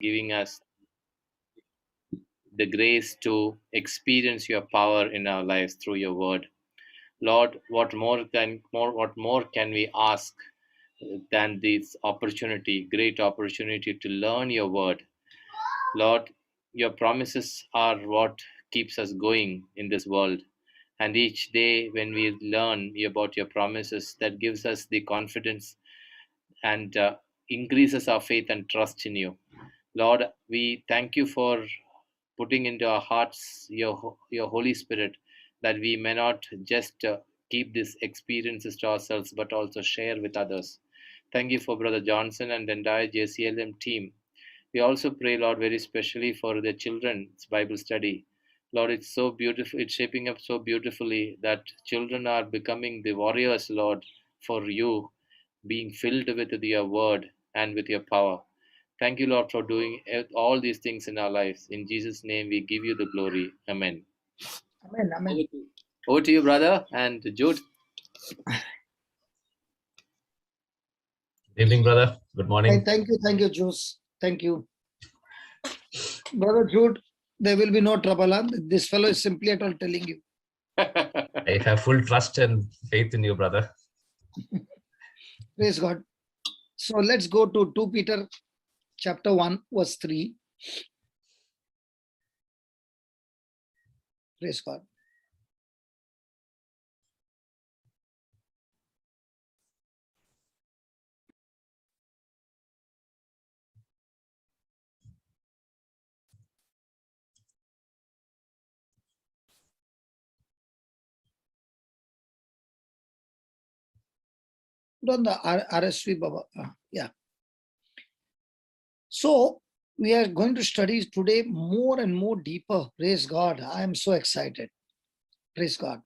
giving us the grace to experience your power in our lives through your word. Lord, what more can we ask than this opportunity, great opportunity to learn your word? Lord, your promises are what keeps us going in this world. And each day when we learn about your promises, that gives us the confidence and increases our faith and trust in you. Lord, we thank you for putting into our hearts your Holy Spirit, that we may not just keep these experiences to ourselves, but also share with others. Thank you for Brother Johnson and the entire JCILM team. We also pray, Lord, very specially for the children's Bible study. Lord, it's so beautiful, it's shaping up so beautifully that children are becoming the warriors, Lord, for you, being filled with your word and with your power. Thank you, Lord, for doing all these things in our lives. In Jesus' name, we give you the glory. Amen. Amen. Amen. Over to you, brother, and Jude. Good evening, brother. Good morning. Thank you, Jules. Thank you. Brother Jude, there will be no trouble. Huh? This fellow is simply at all telling you. I have full trust and faith in you, brother. Praise God. So let's go to 2 Peter chapter 1, verse 3. Praise God. Put on the RSV, Baba. Yeah. So we are going to study today more and more deeper. Praise God. I am so excited. Praise God.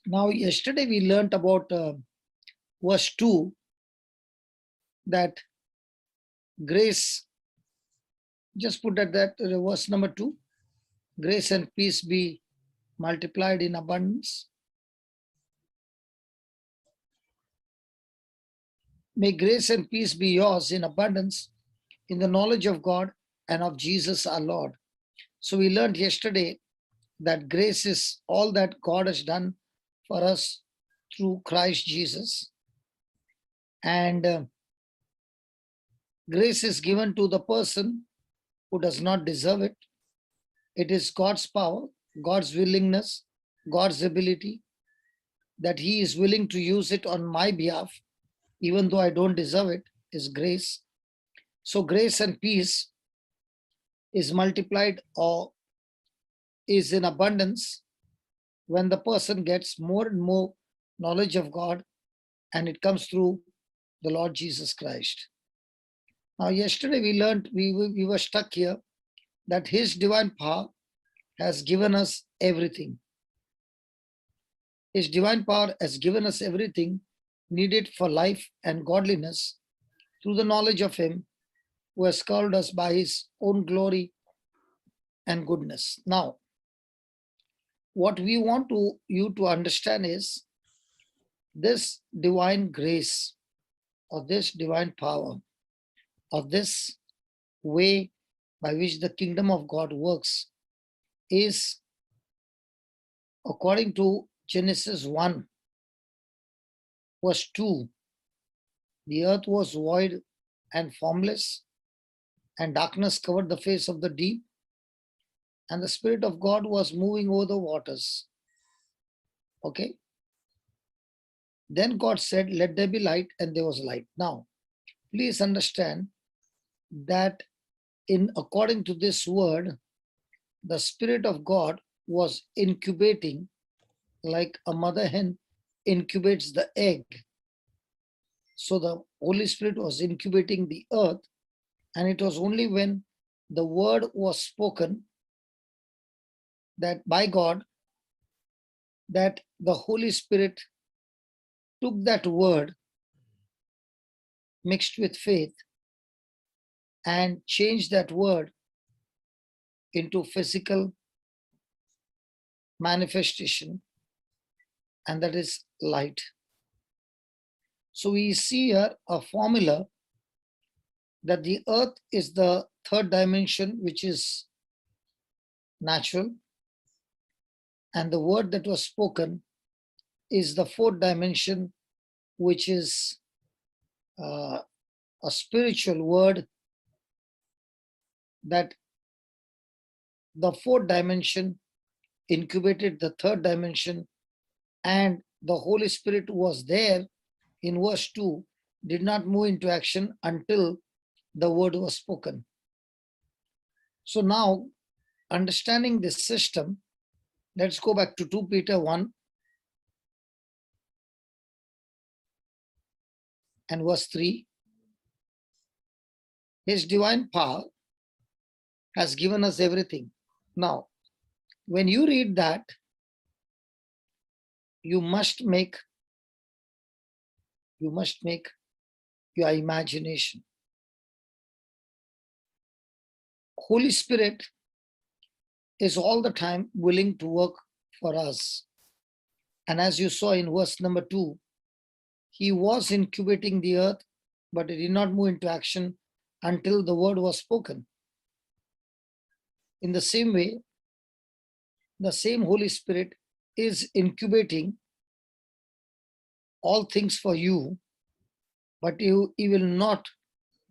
Now, yesterday we learned about verse 2, that grace, just put that verse number 2, grace and peace be multiplied in abundance. May grace and peace be yours in abundance in the knowledge of God and of Jesus our Lord. So we learned yesterday that grace is all that God has done for us through Christ Jesus. And grace is given to the person who does not deserve it. It is God's power, God's willingness, God's ability, that He is willing to use it on my behalf, even though I don't deserve it, is grace. So grace and peace is multiplied or is in abundance when the person gets more and more knowledge of God, and it comes through the Lord Jesus Christ. Now, yesterday we learned, we were stuck here, that His divine power has given us everything. His divine power has given us everything needed for life and godliness through the knowledge of Him who has called us by His own glory and goodness. Now, what we want you to understand is this divine grace, or this divine power, or this way by which the kingdom of God works is according to Genesis 1, verse 2. The earth was void and formless, and darkness covered the face of the deep, and the Spirit of God was moving over the waters. Okay. Then God said, let there be light, and there was light. Now, please understand that according to this word, the Spirit of God was incubating like a mother hen incubates the egg. So the Holy Spirit was incubating the earth, and it was only when the word was spoken that by God, that the Holy Spirit took that word mixed with faith and changed that word into physical manifestation, and that is light. So we see here a formula that the earth is the third dimension, which is natural, and the word that was spoken is the fourth dimension, which is a spiritual word, that the fourth dimension incubated the third dimension, and the Holy Spirit was there in verse 2, did not move into action until the word was spoken. So now, understanding this system, let's go back to 2 Peter 1 and verse 3. His divine power has given us everything. Now, when you read that, you must make your imagination. Holy Spirit is all the time willing to work for us. And as you saw in verse number 2, he was incubating the earth, but it did not move into action until the word was spoken. In the same way, the same Holy Spirit is incubating all things for you, but he will not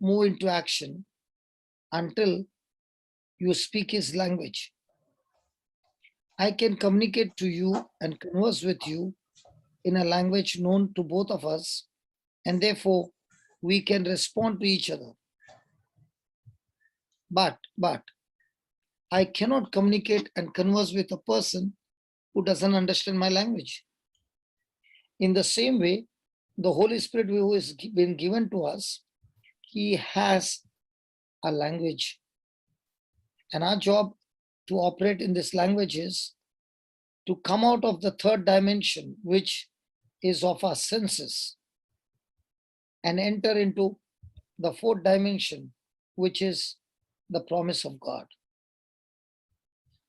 move into action until you speak his language. I can communicate to you and converse with you in a language known to both of us, and therefore we can respond to each other. But I cannot communicate and converse with a person who doesn't understand my language. In the same way, the Holy Spirit who has been given to us, he has a language. And our job to operate in this language is to come out of the third dimension, which is of our senses, and enter into the fourth dimension, which is the promise of God.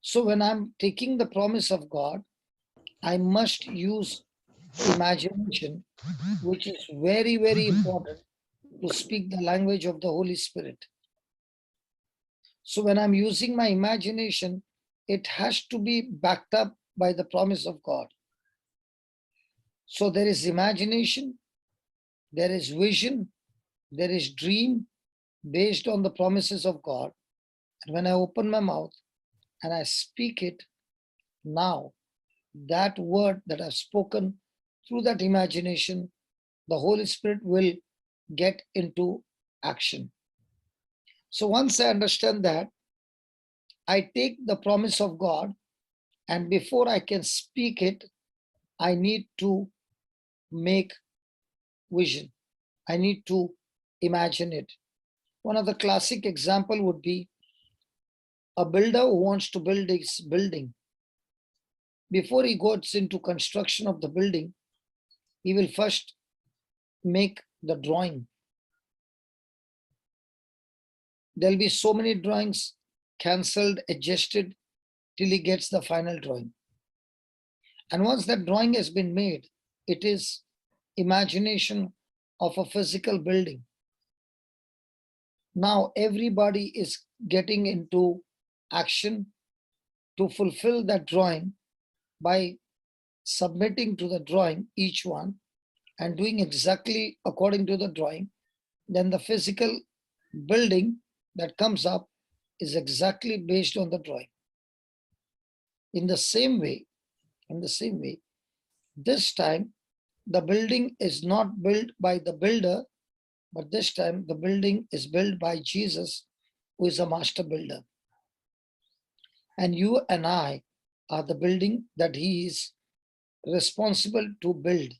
So when I'm taking the promise of God, I must use imagination, which is very, very important to speak the language of the Holy Spirit. So when I'm using my imagination, it has to be backed up by the promise of God. So there is imagination, there is vision, there is dream based on the promises of God. And when I open my mouth and I speak it, now that word that I've spoken through that imagination, the Holy Spirit will get into action. So once I understand that, I take the promise of God, and before I can speak it, I need to make vision. I need to imagine it. One of the classic example would be a builder who wants to build his building. Before he goes into construction of the building, he will first make the drawing. There'll be so many drawings cancelled, adjusted, till he gets the final drawing. And once that drawing has been made, it is imagination of a physical building. Now everybody is getting into action to fulfill that drawing by submitting to the drawing, each one, and doing exactly according to the drawing. Then the physical building that comes up is exactly based on the drawing. In the same way, this time the building is not built by the builder, but this time the building is built by Jesus, who is a master builder. And you and I are the building that he is responsible to build.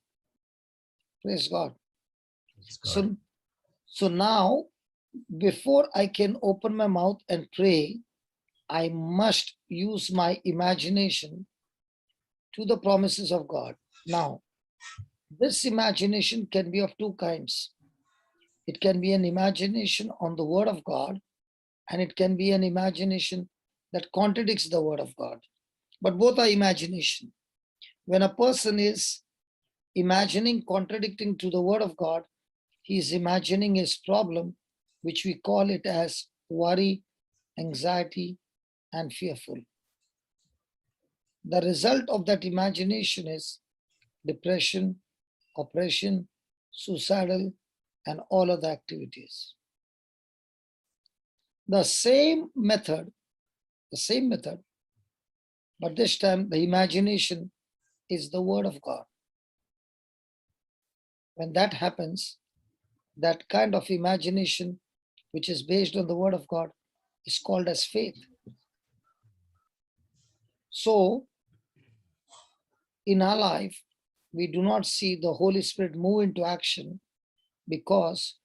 Praise God. So now, before I can open my mouth and pray, I must use my imagination to the promises of God. Now, this imagination can be of two kinds. It can be an imagination on the word of God, and it can be an imagination that contradicts the word of God. But both are imagination. When a person is imagining contradicting to the word of God, he is imagining his problem which we call it as worry, anxiety, and fearful. The result of that imagination is depression, oppression, suicidal, and all other activities. The same method, but this time the imagination is the word of God. When that happens, that kind of imagination, which is based on the word of God, is called as faith. So, in our life, we do not see the Holy Spirit move into action because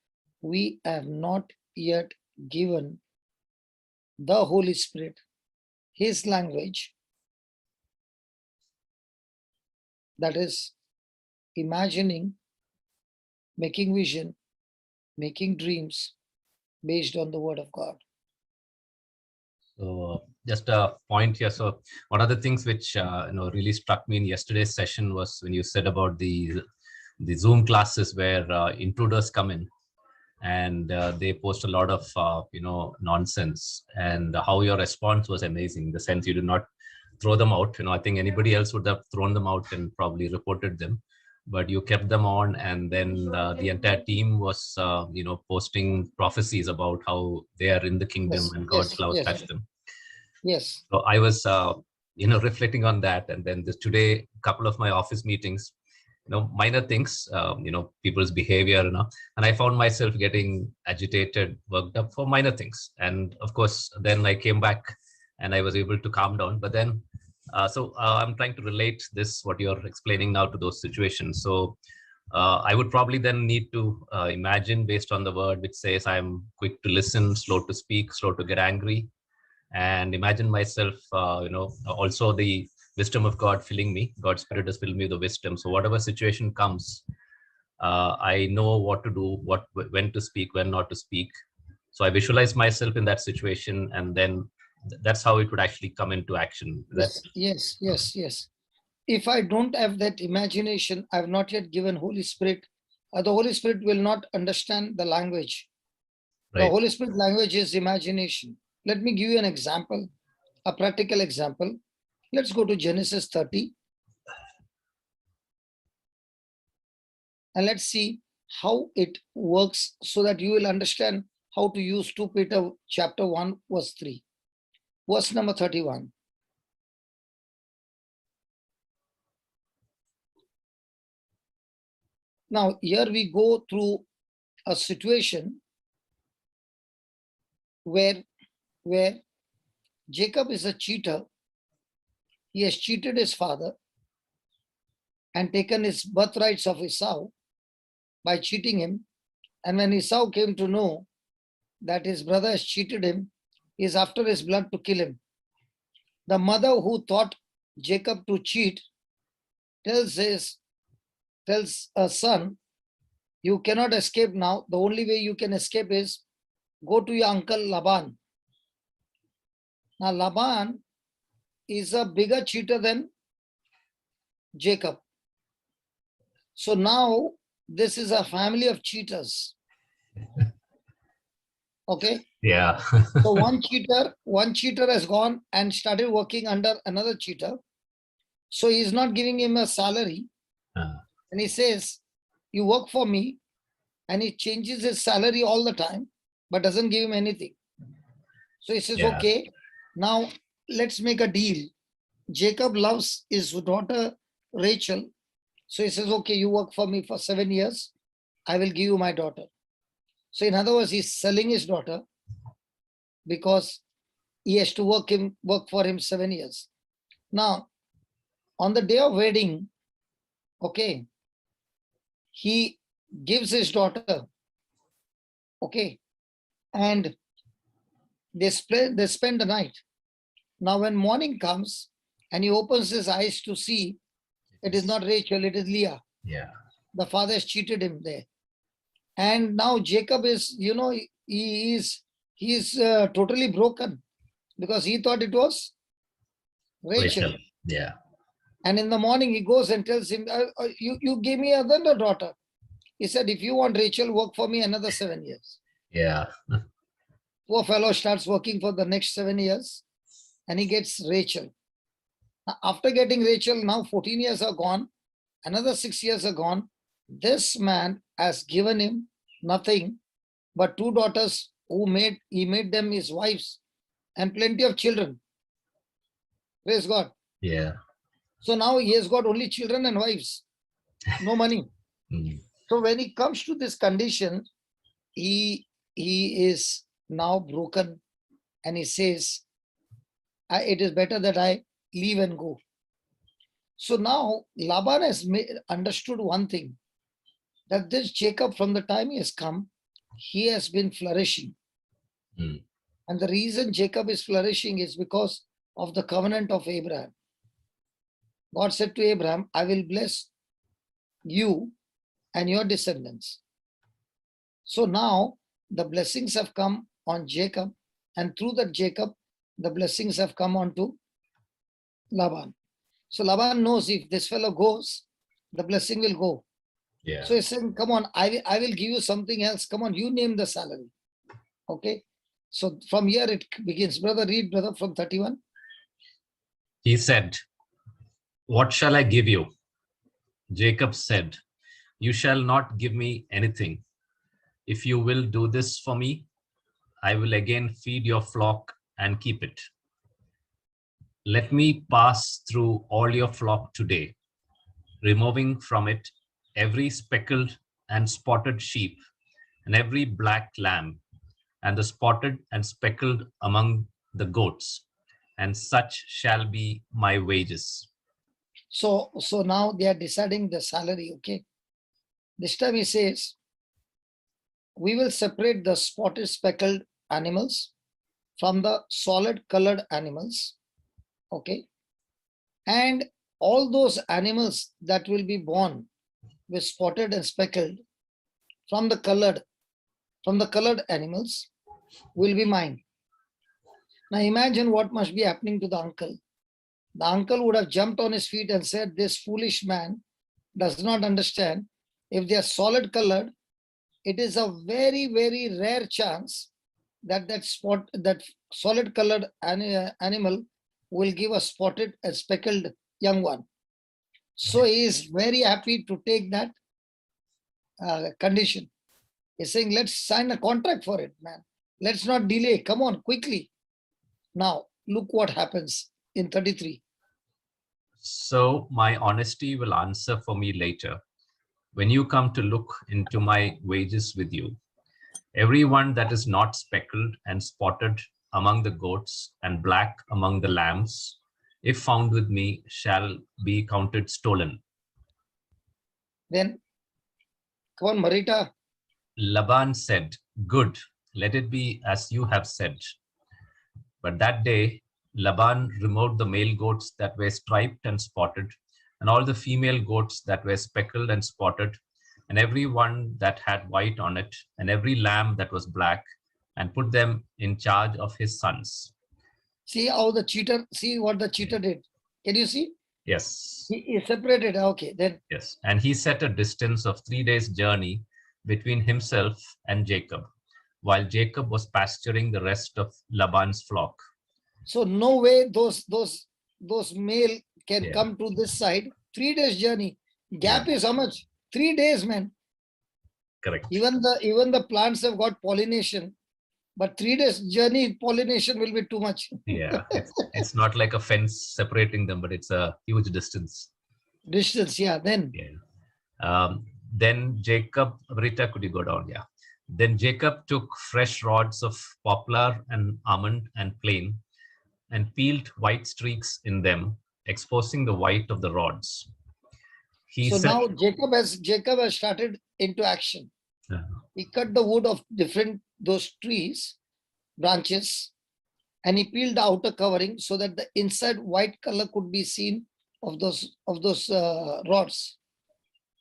we have not yet given the Holy Spirit his language, that is imagining, making vision, making dreams based on the word of God. So just a point here. So one of the things which really struck me in yesterday's session was when you said about the Zoom classes where intruders come in and they post a lot of nonsense, and how your response was amazing. In the sense you did not throw them out. I think anybody else would have thrown them out and probably reported them, but you kept them on, and then the entire team was posting prophecies about how they are in the kingdom Yes, and God's love yes, touched them. yes. So I was reflecting on that, and then today a couple of my office meetings, minor things, people's behavior, and I found myself getting agitated, worked up for minor things. And of course then I came back and I was able to calm down. But then I'm trying to relate this, what you're explaining now, to those situations. So I would probably then need to imagine based on the word which says I'm quick to listen, slow to speak, slow to get angry, and imagine myself also the wisdom of God filling me. God's Spirit has filled me with the wisdom. So whatever situation comes, I know what to do, when to speak, when not to speak. So I visualize myself in that situation, and then that's how it would actually come into action. Yes. If I don't have that imagination, I have not yet given Holy Spirit. The Holy Spirit will not understand the language. Right. The Holy Spirit language is imagination. Let me give you an example, a practical example. Let's go to Genesis 30. And let's see how it works so that you will understand how to use 2 Peter chapter 1, verse 3. Verse number 31. Now, here we go through a situation where Jacob is a cheater. He has cheated his father and taken his birthrights of Esau by cheating him. And when Esau came to know that his brother has cheated him, he is after his blood to kill him. The mother who thought Jacob to cheat tells her son, you cannot escape now. The only way you can escape is go to your uncle Laban. Now Laban is a bigger cheater than Jacob. So now this is a family of cheaters. Okay. Yeah. So one cheater has gone and started working under another cheater. So he's not giving him a salary. And he says, you work for me, and he changes his salary all the time, but doesn't give him anything. So he says, okay, now let's make a deal. Jacob loves his daughter Rachel. So he says, okay, you work for me for 7 years. I will give you my daughter. So in other words, he's selling his daughter because he has to work for him 7 years. Now, on the day of wedding, okay, he gives his daughter, okay, and they spend the night. Now, when morning comes and he opens his eyes to see, it is not Rachel, it is Leah. Yeah. The father has cheated him there. And now Jacob is, he is totally broken because he thought it was Rachel. Yeah. And in the morning he goes and tells him, you gave me another daughter. He said, if you want Rachel, work for me another 7 years. Yeah. Poor fellow starts working for the next 7 years and he gets Rachel. Now, after getting Rachel, now 14 years are gone, another 6 years are gone. This man has given him nothing but two daughters he made them his wives and plenty of children. Praise God. Yeah. So now he has got only children and wives, no money. Mm. So when he comes to this condition, he is now broken and he says, it is better that I leave and go. So now Laban has understood one thing, that this Jacob, from the time he has come, he has been flourishing. Mm. And the reason Jacob is flourishing is because of the covenant of Abraham. God said to Abraham, I will bless you and your descendants. So now the blessings have come on Jacob, and through that Jacob, the blessings have come on to Laban. So Laban knows if this fellow goes, the blessing will go. Yeah. So he's saying, come on, I will give you something else. Come on, you name the salary. Okay. So from here it begins. Brother, read, brother, from 31. He said, what shall I give you? Jacob said, you shall not give me anything. If you will do this for me, I will again feed your flock and keep it. Let me pass through all your flock today, removing from it every speckled and spotted sheep and every black lamb, and the spotted and speckled among the goats, and such shall be my wages. So now they are deciding the salary. Okay. This time he says, we will separate the spotted speckled animals from the solid colored animals. Okay. And all those animals that will be born with spotted and speckled from the colored animals will be mine. Now imagine what must be happening to the uncle. The uncle would have jumped on his feet and said, this foolish man does not understand. If they are solid colored, it is a very, very rare chance that that solid colored animal will give a spotted and speckled young one. So he is very happy to take that condition. He's saying, let's sign a contract for it, man. Let's not delay. Come on, quickly. Now, look what happens in 33. So my honesty will answer for me later, when you come to look into my wages with you. Everyone that is not speckled and spotted among the goats and black among the lambs, if found with me, shall be counted stolen. Then, come on, Marita. Laban said, good, let it be as you have said. But that day, Laban removed the male goats that were striped and spotted, and all the female goats that were speckled and spotted, and every one that had white on it, and every lamb that was black, and put them in charge of his sons. See what the cheater did. Can you see? Yes. He separated. Okay, then. Yes. And he set a distance of 3 days' journey between himself and Jacob, while Jacob was pasturing the rest of Laban's flock. So no way those male can come to this side. 3 days journey. Gap is how much? 3 days, man. Correct. Even the plants have got pollination, but 3 days journey pollination will be too much. Yeah, it's not like a fence separating them, but it's a huge distance. Yeah. Then. Yeah. Then Jacob, Rita, could you go down? Yeah. Then Jacob took fresh rods of poplar and almond and plane, and peeled white streaks in them, exposing the white of the rods. Now Jacob has started into action. He cut the wood of those trees, branches, and he peeled the outer covering so that the inside white color could be seen of those rods.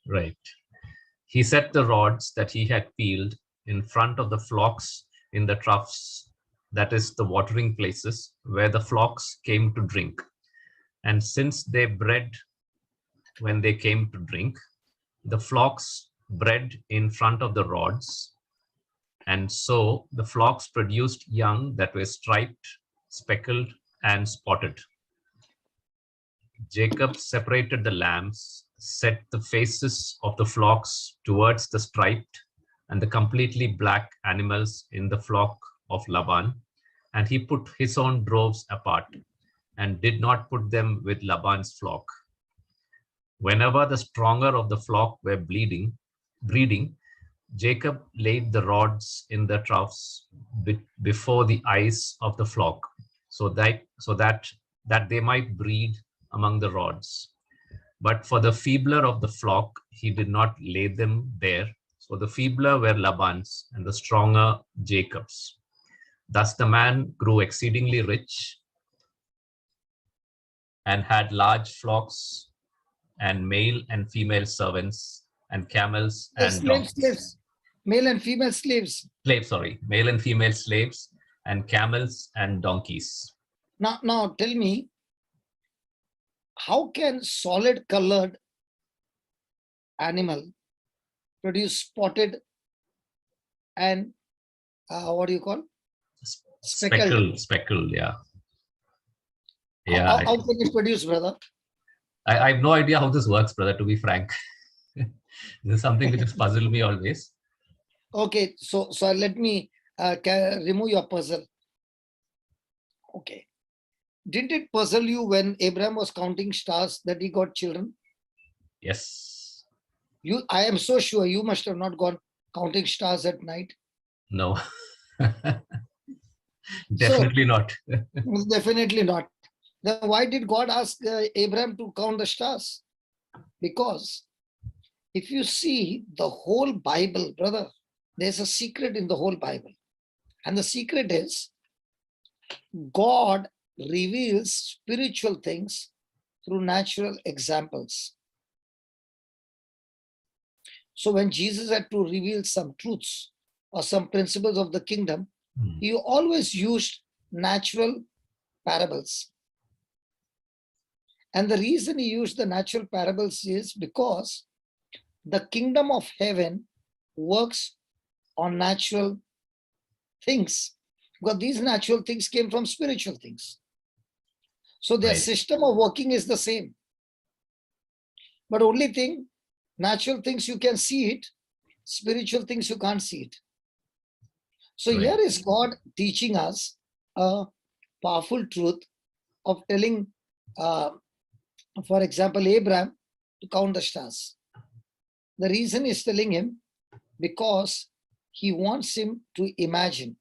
Right. He set the rods that he had peeled in front of the flocks in the troughs, that is the watering places where the flocks came to drink. And since they bred when they came to drink, the flocks bred in front of the rods. And so the flocks produced young that were striped, speckled, and spotted. Jacob separated the lambs, set the faces of the flocks towards the striped and the completely black animals in the flock of Laban, and he put his own droves apart and did not put them with Laban's flock. Whenever the stronger of the flock were breeding, Jacob laid the rods in the troughs before the eyes of the flock, so that they might breed among the rods. But for the feebler of the flock, he did not lay them there. So the feebler were Laban's, and the stronger Jacob's. Thus the man grew exceedingly rich and had large flocks and male and female servants and camels and donkeys. Male and female slaves. Male and female slaves and camels and donkeys. Now tell me, how can solid colored animal produce spotted and what do you call? Speckled, yeah. How can it produce, brother? I have no idea how this works, brother, to be frank. This is something which has puzzled me always. Okay, so let me remove your puzzle. Okay. Didn't it puzzle you when Abraham was counting stars that he got children? Yes. I am so sure you must have not gone counting stars at night. No. Definitely not. Definitely not. Then why did God ask Abraham to count the stars? Because if you see the whole Bible, brother, there's a secret in the whole Bible. And the secret is God reveals spiritual things through natural examples. So when Jesus had to reveal some truths or some principles of the kingdom, he always used natural parables. And the reason he used the natural parables is because the kingdom of heaven works on natural things, because these natural things came from spiritual things. So their system of working is the same. But only thing, natural things you can see it, spiritual things you can't see it. So here is God teaching us a powerful truth of telling, for example, Abraham to count the stars. The reason is telling him because he wants him to imagine.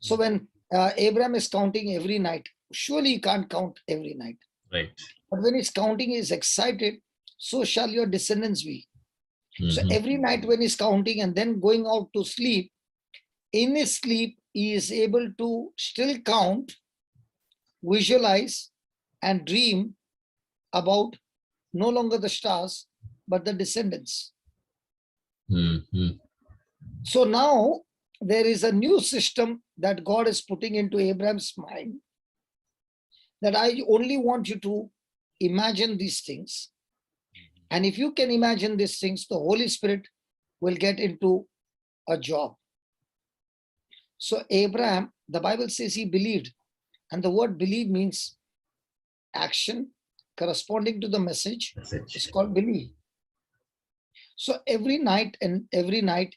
So when Abraham is counting every night, surely he can't count every night. Right. But when he's counting, he's excited, so shall your descendants be. So every night when he's counting and then going out to sleep, in his sleep, he is able to still count, visualize, and dream about no longer the stars, but the descendants. So now there is a new system that God is putting into Abraham's mind, that I only want you to imagine these things. And if you can imagine these things, the Holy Spirit will get into a job. So Abraham, the Bible says he believed. And the word believe means action corresponding to the message. It's called believe. So every night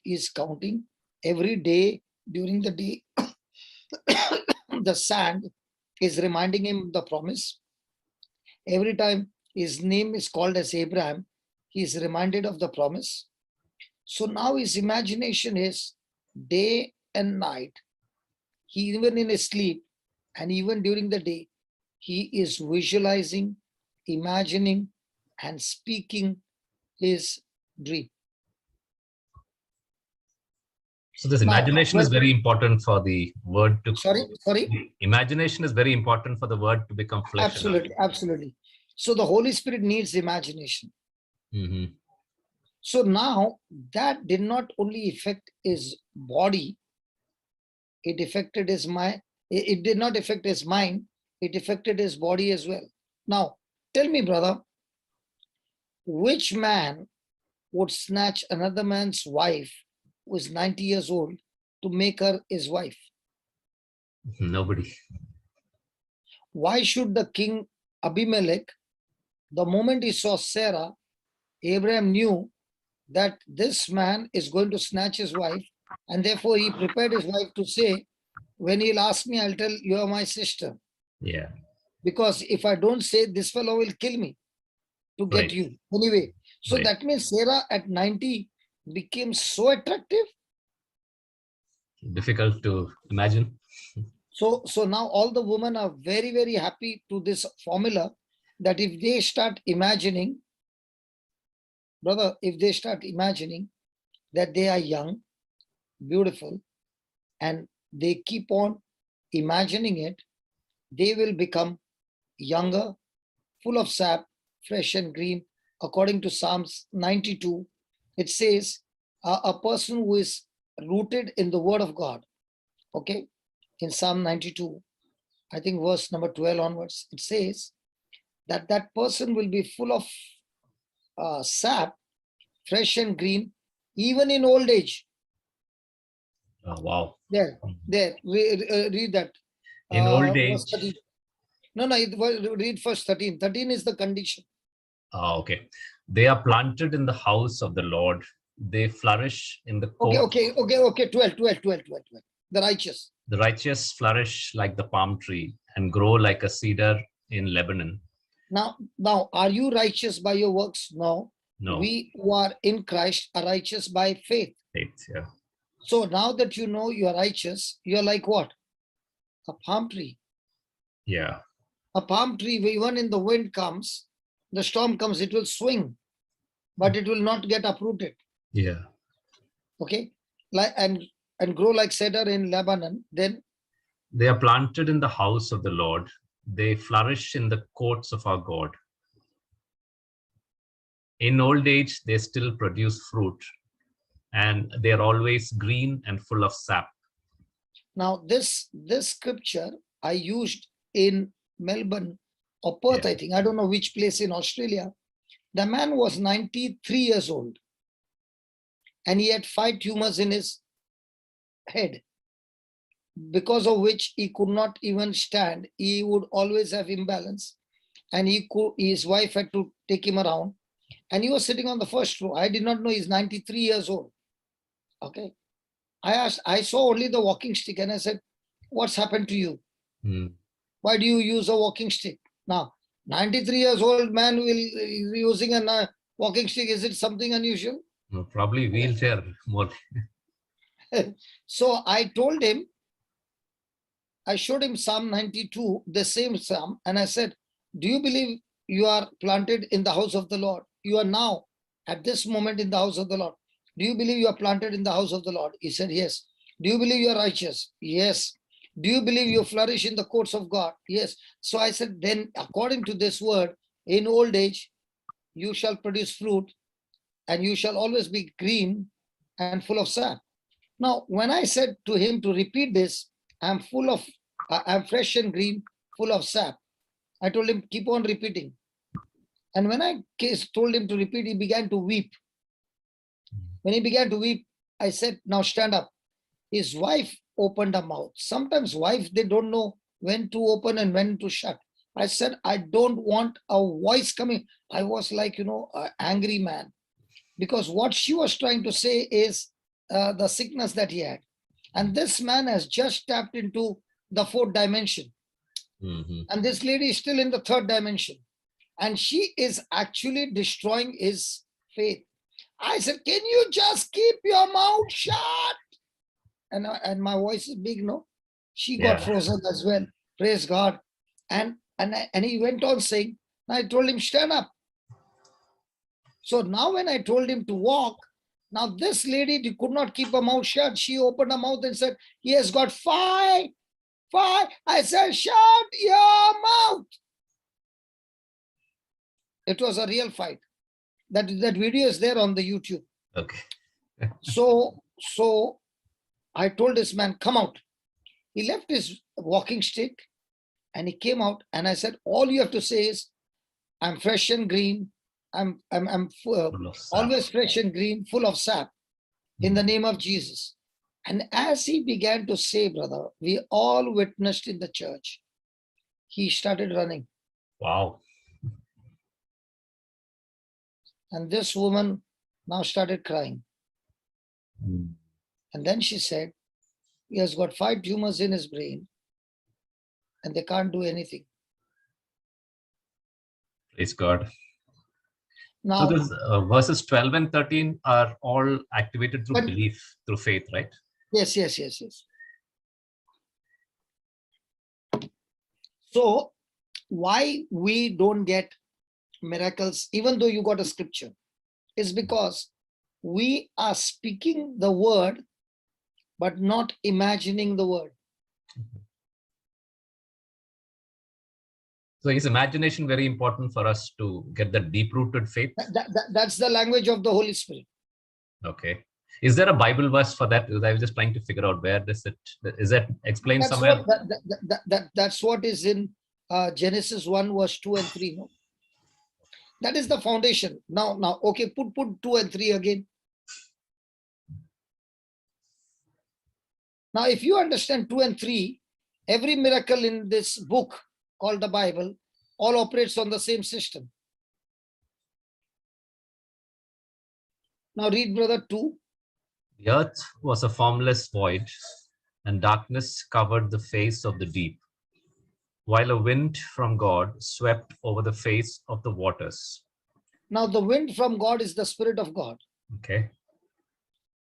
is counting. Every day during the day, the sand is reminding him the promise. Every time his name is called as Abraham, he is reminded of the promise. So now his imagination is day and night. He, even in his sleep and even during the day, he is visualizing, imagining, and speaking his dream. So this imagination is very important for the word to. Sorry. Imagination is very important for the word to become flesh. Absolutely. So the Holy Spirit needs imagination. So now that did not only affect his body, it affected his mind. It did not affect his mind, it affected his body as well. Now, tell me, brother, which man would snatch another man's wife who is 90 years old to make her his wife? Nobody. Why should the king Abimelech, the moment he saw Sarah, Abraham knew that this man is going to snatch his wife, and therefore he prepared his wife to say, when he'll ask me, I'll tell you are my sister. Yeah. Because if I don't say, this fellow will kill me to get Right. you. Anyway, so Right. that means Sarah at 90 became so attractive. Difficult to imagine. So now all the women are very, very happy to this formula that if they start imagining, brother, if they start imagining that they are young, beautiful, and they keep on imagining it, they will become younger, full of sap, fresh and green. According to Psalms 92, it says a person who is rooted in the word of God. Okay, in Psalm 92, I think verse number 12 onwards, it says that that person will be full of sap, fresh and green, even in old age. Oh, wow. There, read that. In old Verse age. 13. No, read first 13. 13 is the condition. Okay. They are planted in the house of the Lord. They flourish in the court. Okay. 12. The righteous. The righteous flourish like the palm tree and grow like a cedar in Lebanon. Now, are you righteous by your works? No. No. We who are in Christ are righteous by faith. Faith, yeah. So now that you know you are righteous, you are like what? A palm tree. Yeah. A palm tree, even in the wind comes, the storm comes, it will swing, but it will not get uprooted. Yeah. Okay, and grow like cedar in Lebanon. Then they are planted in the house of the Lord. They flourish in the courts of our God. In old age, they still produce fruit, and they are always green and full of sap. Now, this scripture I used in Melbourne or Perth, I think. I don't know which place in Australia. The man was 93 years old, and he had 5 tumors in his head, because of which he could not even stand. He would always have imbalance, and his wife had to take him around, and he was sitting on the first row. I did not know he's 93 years old. Okay. I saw only the walking stick, and I said, what's happened to you? Why do you use a walking stick? Now, 93 years old man will using a walking stick. Is it something unusual? No, probably wheelchair more. So I told him, I showed him Psalm 92, the same Psalm, and I said, do you believe you are planted in the house of the Lord? You are now at this moment in the house of the Lord. Do you believe you are planted in the house of the Lord? He said, yes. Do you believe you are righteous? Yes. Do you believe you flourish in the courts of God? Yes. So I said, then according to this word, in old age, you shall produce fruit, and you shall always be green and full of sap. Now, when I said to him to repeat this, I'm fresh and green, full of sap. I told him, keep on repeating. And when I told him to repeat, he began to weep. When he began to weep, I said, now stand up. His wife opened her mouth. Sometimes wives, they don't know when to open and when to shut. I said, I don't want a voice coming. I was like, an angry man. Because what she was trying to say is the sickness that he had. And this man has just tapped into the 4th dimension. And this lady is still in the 3rd dimension. And she is actually destroying his faith. I said, can you just keep your mouth shut? And my voice is big, no? She got frozen as well. Praise God. And he went on saying, I told him, stand up. So now when I told him to walk, now this lady could not keep her mouth shut. She opened her mouth and said, he has got 5. I said, shut your mouth. It was a real fight. That video is there on the YouTube. Okay. So I told this man, come out. He left his walking stick and he came out, and I said, all you have to say is, I'm fresh and green. I'm always fresh and green, full of sap. in the name of Jesus. And as he began to say, brother, we all witnessed in the church, he started running. Wow. And this woman now started crying. Mm. And then she said, he has got 5 tumors in his brain and they can't do anything. Praise God. Now, So this verses 12 and 13 are all activated through but- belief, through faith, right? yes. So why we don't get miracles, even though you got a scripture, is because we are speaking the word, but not imagining the word. So is imagination very important for us to get the deep-rooted faith? That's the language of the Holy Spirit. Okay. Is there a Bible verse for that? Because I was just trying to figure out where does it, is that explained That's somewhere? that's what is in Genesis 1 verse 2 and 3. No? That is the foundation. Now, okay, put 2 and 3 again. Now, if you understand 2 and 3, every miracle in this book called the Bible all operates on the same system. Now read, brother, 2. The earth was a formless void, and darkness covered the face of the deep, while a wind from God swept over the face of the waters. Now the wind from God is the Spirit of God, Okay.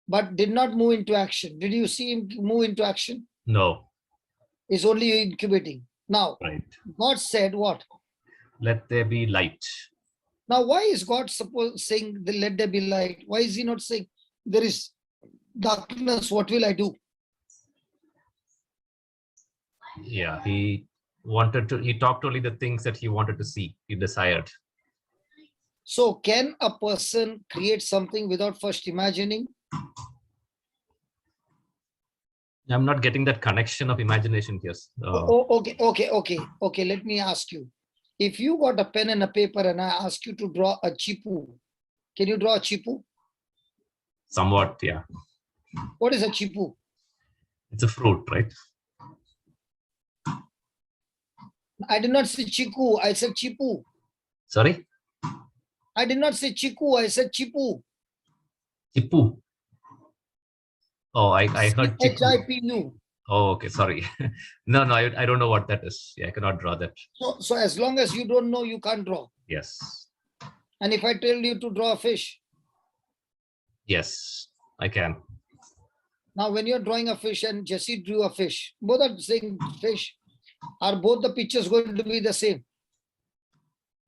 but did not move into action. Did you see him move into action? No. It's only incubating. Now, Right. God said what? Let there be light. Now, why is God saying, let there be light? Why is he not saying, there is darkness, what will I do? Yeah, he talked only the things that he wanted to see, he desired. So can a person create something without first imagining? I'm not getting that connection of imagination here. Okay. Let me ask you. If you got a pen and a paper and I ask you to draw a chipu, can you draw a chipu? Somewhat, yeah. What is a chipu? It's a fruit, right? I did not say chiku, I said chipu. Sorry? I did not say chiku, I said chipu. Chipu. Oh, I heard chiku. Chipu. Oh, okay, sorry. No, I don't know what that is. Yeah, I cannot draw that. So as long as you don't know, you can't draw. Yes. And if I tell you to draw a fish? Yes, I can. Now, when you're drawing a fish and Jesse drew a fish, both are saying fish. Are both the pictures going to be the same?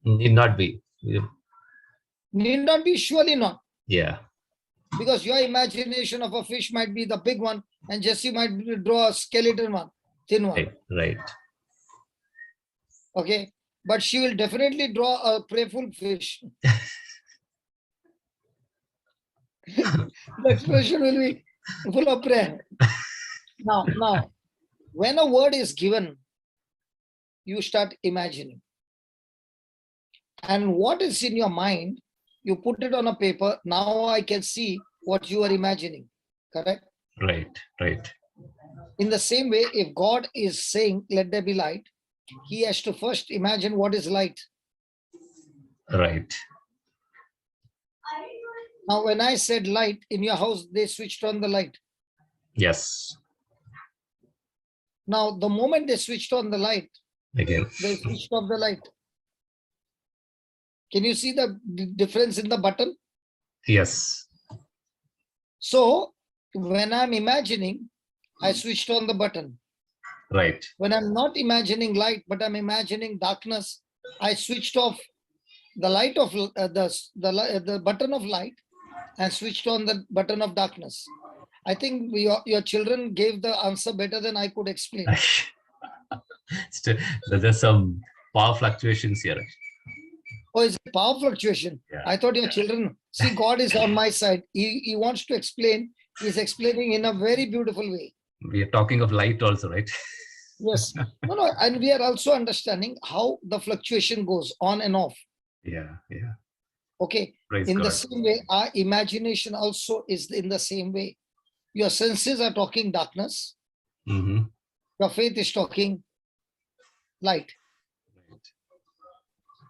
Need not be. Yeah. Need not be, surely not. Yeah. Because your imagination of a fish might be the big one and Jesse might draw a skeleton one, thin one. Right. Okay. But she will definitely draw a prayerful fish. The expression will be full of prayer. Now, when a word is given, you start imagining. And what is in your mind, you put it on a paper. Now I can see what you are imagining. Correct? Right. In the same way, if God is saying, let there be light, he has to first imagine what is light. Right. Now, when I said light, in your house, they switched on the light. Yes. Now, the moment they switched on the light, Again. they switched off the light. Can you see the difference in the button? Yes. So, when I'm imagining, I switched on the button. Right. When I'm not imagining light, but I'm imagining darkness, I switched off the light of the button of light and switched on the button of darkness. I think your children gave the answer better than I could explain. Still, there's some power fluctuations here. Oh, it's a power fluctuation. Yeah. I thought your children, see, God is on my side. He wants to explain. He's explaining in a very beautiful way. We are talking of light also, right? Yes. No. And we are also understanding how the fluctuation goes on and off. Yeah. Okay. Praise In the God. same way, our imagination also is in the same way. Your senses are talking darkness. Mm-hmm. Your faith is talking light.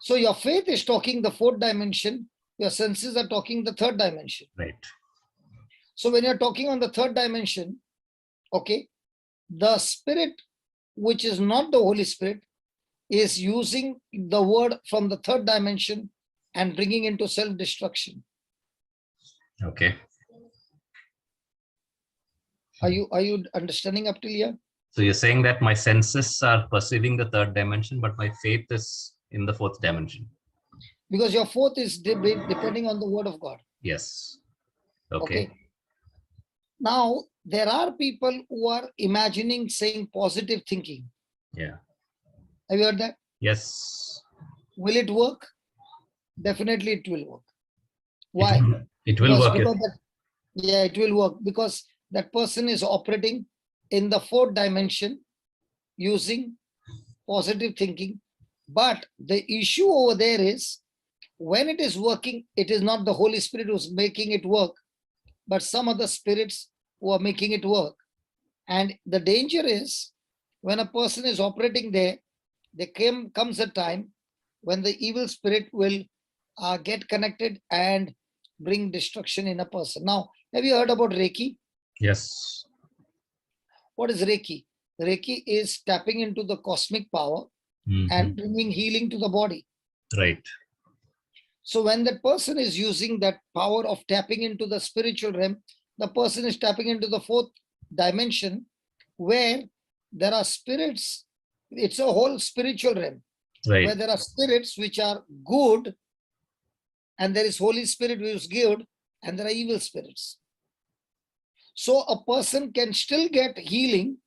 So your faith is talking the fourth dimension. Your senses are talking the third dimension. Right. So when you're talking on the third dimension, okay, the spirit, which is not the Holy Spirit, is using the word from the third dimension and bringing into self-destruction. Okay. Are you understanding up till here? So you're saying that my senses are perceiving the third dimension, but my faith is in the fourth dimension. Because your fourth is depending on the word of God. Yes. Okay. Okay. Now, there are people who are imagining saying positive thinking. Yeah. Have you heard that? Yes. Will it work? Definitely it will work. Why? It will work. Because yeah, it will work because that person is operating in the fourth dimension using positive thinking. But the issue over there is when it is working, it is not the Holy Spirit who's making it work, but some other spirits who are making it work. And the danger is when a person is operating there, comes a time when the evil spirit will get connected and bring destruction in a person. Now, have you heard about Reiki? Yes. What is Reiki? Reiki is tapping into the cosmic power and bringing healing to the body. Right. So when that person is using that power of tapping into the spiritual realm, the person is tapping into the fourth dimension where there are spirits. It's a whole spiritual realm Right. where there are spirits which are good and there is Holy Spirit which is good and there are evil spirits. So a person can still get healing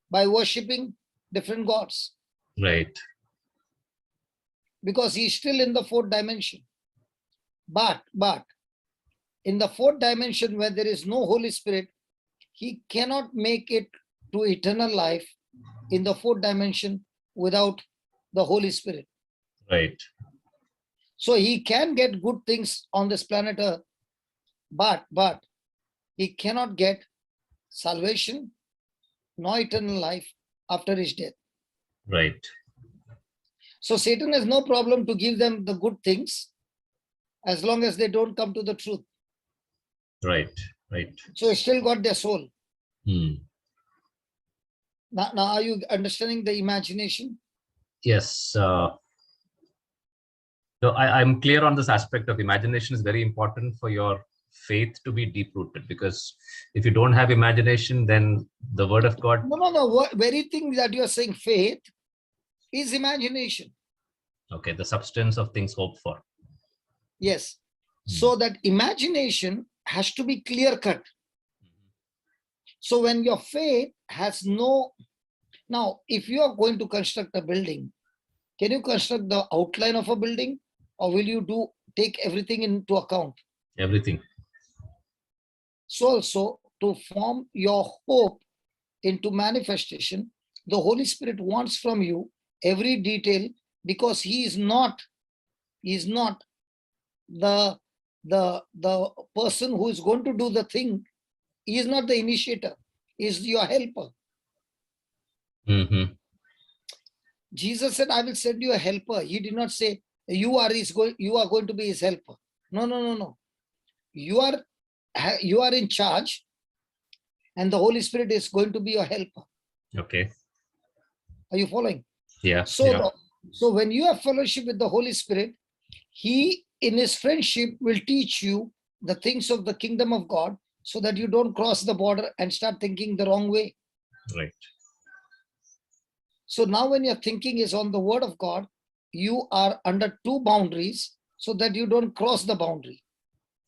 by worshipping different gods. Right. Because he's still in the fourth dimension. But in the fourth dimension where there is no Holy Spirit, he cannot make it to eternal life in the fourth dimension without the Holy Spirit. Right. So he can get good things on this planet Earth, but he cannot get salvation nor eternal life after his death. Right. So Satan has no problem to give them the good things as long as they don't come to the truth. Right. Right. So he still got their soul. Hmm. Now are you understanding the imagination? Yes. So I'm clear on this aspect of imagination is very important for your faith to be deep rooted, because if you don't have imagination, then the word of God. No. Very thing that you are saying faith is imagination. Okay. The substance of things hoped for. Yes. So that imagination has to be clear cut. So when your faith has no, now if you are going to construct a building, can you construct the outline of a building or will you take everything into account? Everything. So also to form your hope into manifestation, the Holy Spirit wants from you every detail because he is not the person who is going to do the thing. He is not the initiator. He is your helper. Mm-hmm. Jesus said, I will send you a helper. He did not say you are going to be his helper. No. You are in charge and the Holy Spirit is going to be your helper. Okay. Are you following? Yeah. So when you have fellowship with the Holy Spirit, he in his friendship will teach you the things of the kingdom of God so that you don't cross the border and start thinking the wrong way. Right. So now when your thinking is on the word of God, you are under two boundaries so that you don't cross the boundary.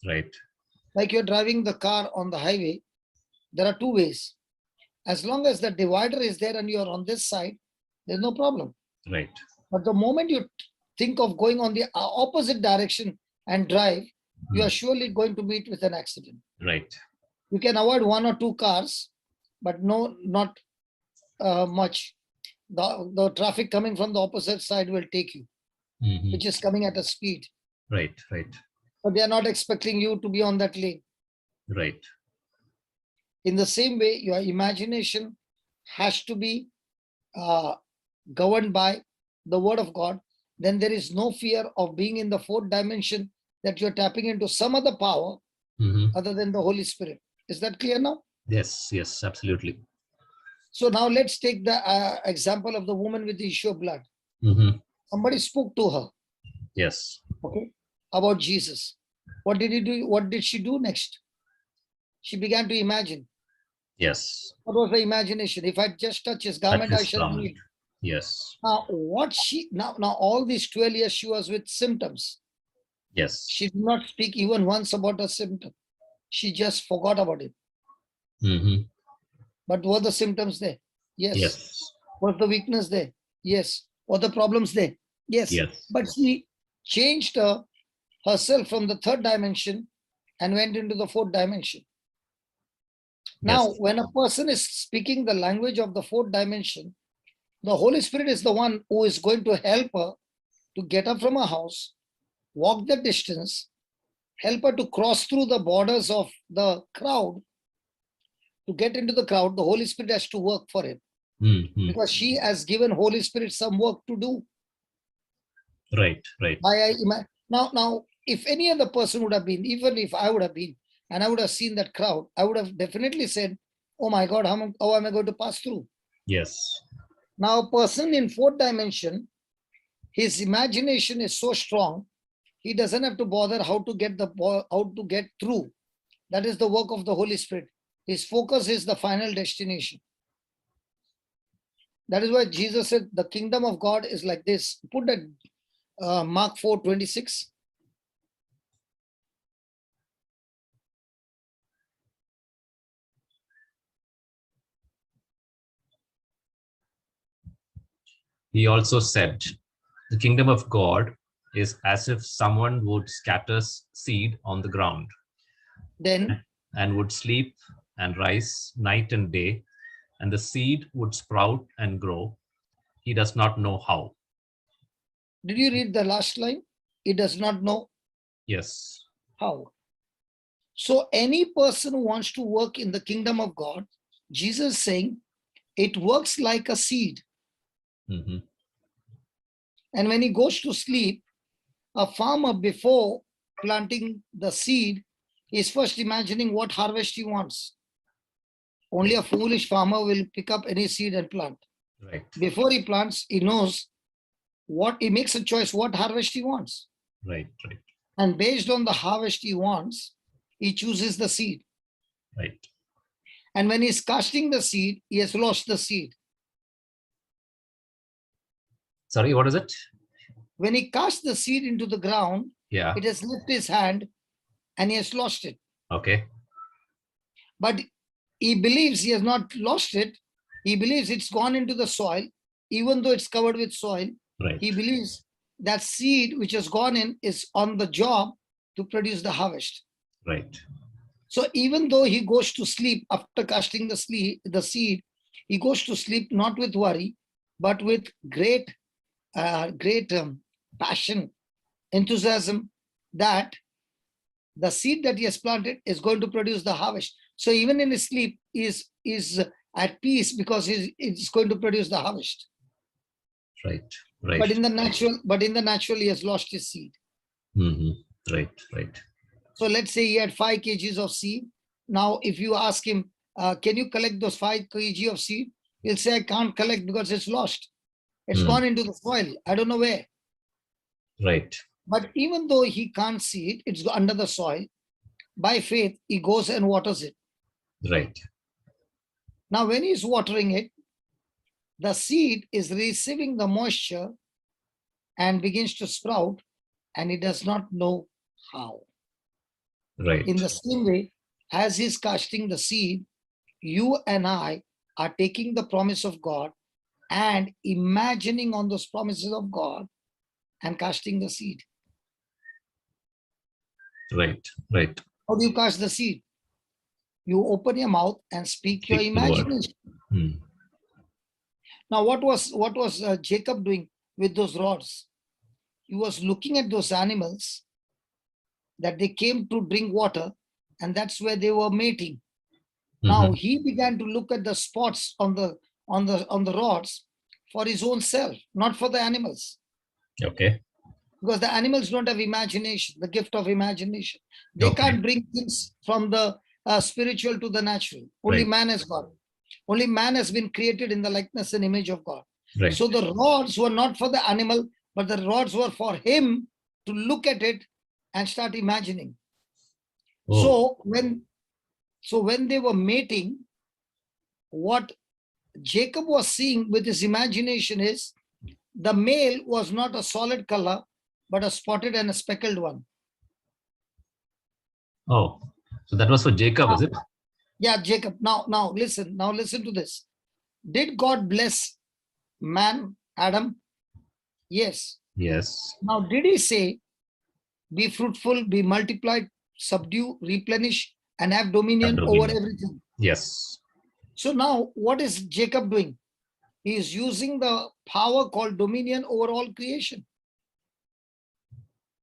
Right. Like you're driving the car on the highway, there are two ways. As long as the divider is there and you're on this side, there's no problem. Right. But the moment you think of going on the opposite direction and drive, you are surely going to meet with an accident. Right. You can avoid one or two cars, but not much. The traffic coming from the opposite side will take you, which is coming at a speed. Right. Right. But they are not expecting you to be on that lane. Right. In the same way, your imagination has to be governed by the word of God. Then there is no fear of being in the fourth dimension, that you're tapping into some other power other than the Holy Spirit. Is that clear now? Yes. Yes. Absolutely. So now let's take the example of the woman with the issue of blood. Somebody spoke to her, Yes. okay, about Jesus. What did he do? What did she do next? She began to imagine. Yes. What was the imagination? If I just touch his Touch garment, I his shall be garment. healed. Yes. Now, what she now all these 12 years she was with symptoms. Yes. She did not speak even once about a symptom. She just forgot about it. But were the symptoms there? Yes. Yes. Was the weakness there? Yes. Were the problems there? Yes. Yes. But she changed herself from the third dimension and went into the fourth dimension. Now, Yes. when a person is speaking the language of the fourth dimension, the Holy Spirit is the one who is going to help her to get up from her house, walk the distance, help her to cross through the borders of the crowd. To get into the crowd, the Holy Spirit has to work for him, because she has given Holy Spirit some work to do. Right. Right. Now, if any other person would have been, even if I would have been, and I would have seen that crowd, I would have definitely said, oh my God, how am I going to pass through? Yes. Now, a person in fourth dimension, his imagination is so strong, he doesn't have to bother how to get through. That is the work of the Holy Spirit. His focus is the final destination. That is why Jesus said the kingdom of God is like this. Put that Mark 4:26. He also said, the kingdom of God is as if someone would scatter seed on the ground Then and would sleep and rise night and day, and the seed would sprout and grow. He does not know how. did you read the last line? He does not know Yes. how. So any person who wants to work in the kingdom of God, Jesus is saying, it works like a seed. And when he goes to sleep, a farmer, before planting the seed, is first imagining what harvest he wants. Only a foolish farmer will pick up any seed and plant. Right. Before he plants, he knows he makes a choice, what harvest he wants. Right. Right. And based on the harvest he wants, he chooses the seed. Right. And when he's casting the seed, he has lost the seed. Sorry, what is it? When he casts the seed into the ground, Yeah. it has left his hand and he has lost it. Okay. But he believes he has not lost it. He believes it's gone into the soil, even though it's covered with soil. Right. He believes that seed which has gone in is on the job to produce the harvest. Right. So even though he goes to sleep after casting the seed, he goes to sleep not with worry, but with great passion, enthusiasm, that the seed that he has planted is going to produce the harvest. So even in his sleep, is at peace, because it's going to produce the harvest. Right. Right. But in the natural, he has lost his seed. Right. Right. So let's say he had 5 kgs of seed. Now, if you ask him, can you collect those 5 kg of seed? He'll say, I can't collect because it's lost. It's gone into the soil. I don't know where. Right. But even though he can't see it, it's under the soil. By faith, he goes and waters it. Right. Now, when he's watering it, the seed is receiving the moisture and begins to sprout, and he does not know how. Right. In the same way, as he's casting the seed, you and I are taking the promise of God and imagining on those promises of God and casting the seed. Right. Right. How do you cast the seed? You open your mouth and speak your the imagination. Now, what was Jacob doing with those rods? He was looking at those animals that they came to drink water, and that's where they were mating. Now he began to look at the spots on the rods for his own self, not for the animals. Okay. Because the animals don't have imagination, the gift of imagination. They Okay. can't bring things from the spiritual to the natural. Only Right. man has got. Only man has been created in the likeness and image of God. Right. So the rods were not for the animal, but the rods were for him to look at it and start imagining. Oh. So when they were mating, what Jacob was seeing with his imagination is the male was not a solid color, but a spotted and a speckled one. Oh, so that was for Jacob, is it? Yeah, Jacob. Now listen to this. Did God bless man, Adam? Yes. Yes. Now, did he say, be fruitful, be multiplied, subdue, replenish, and have dominion over everything? Yes. So now, what is Jacob doing? He is using the power called dominion over all creation.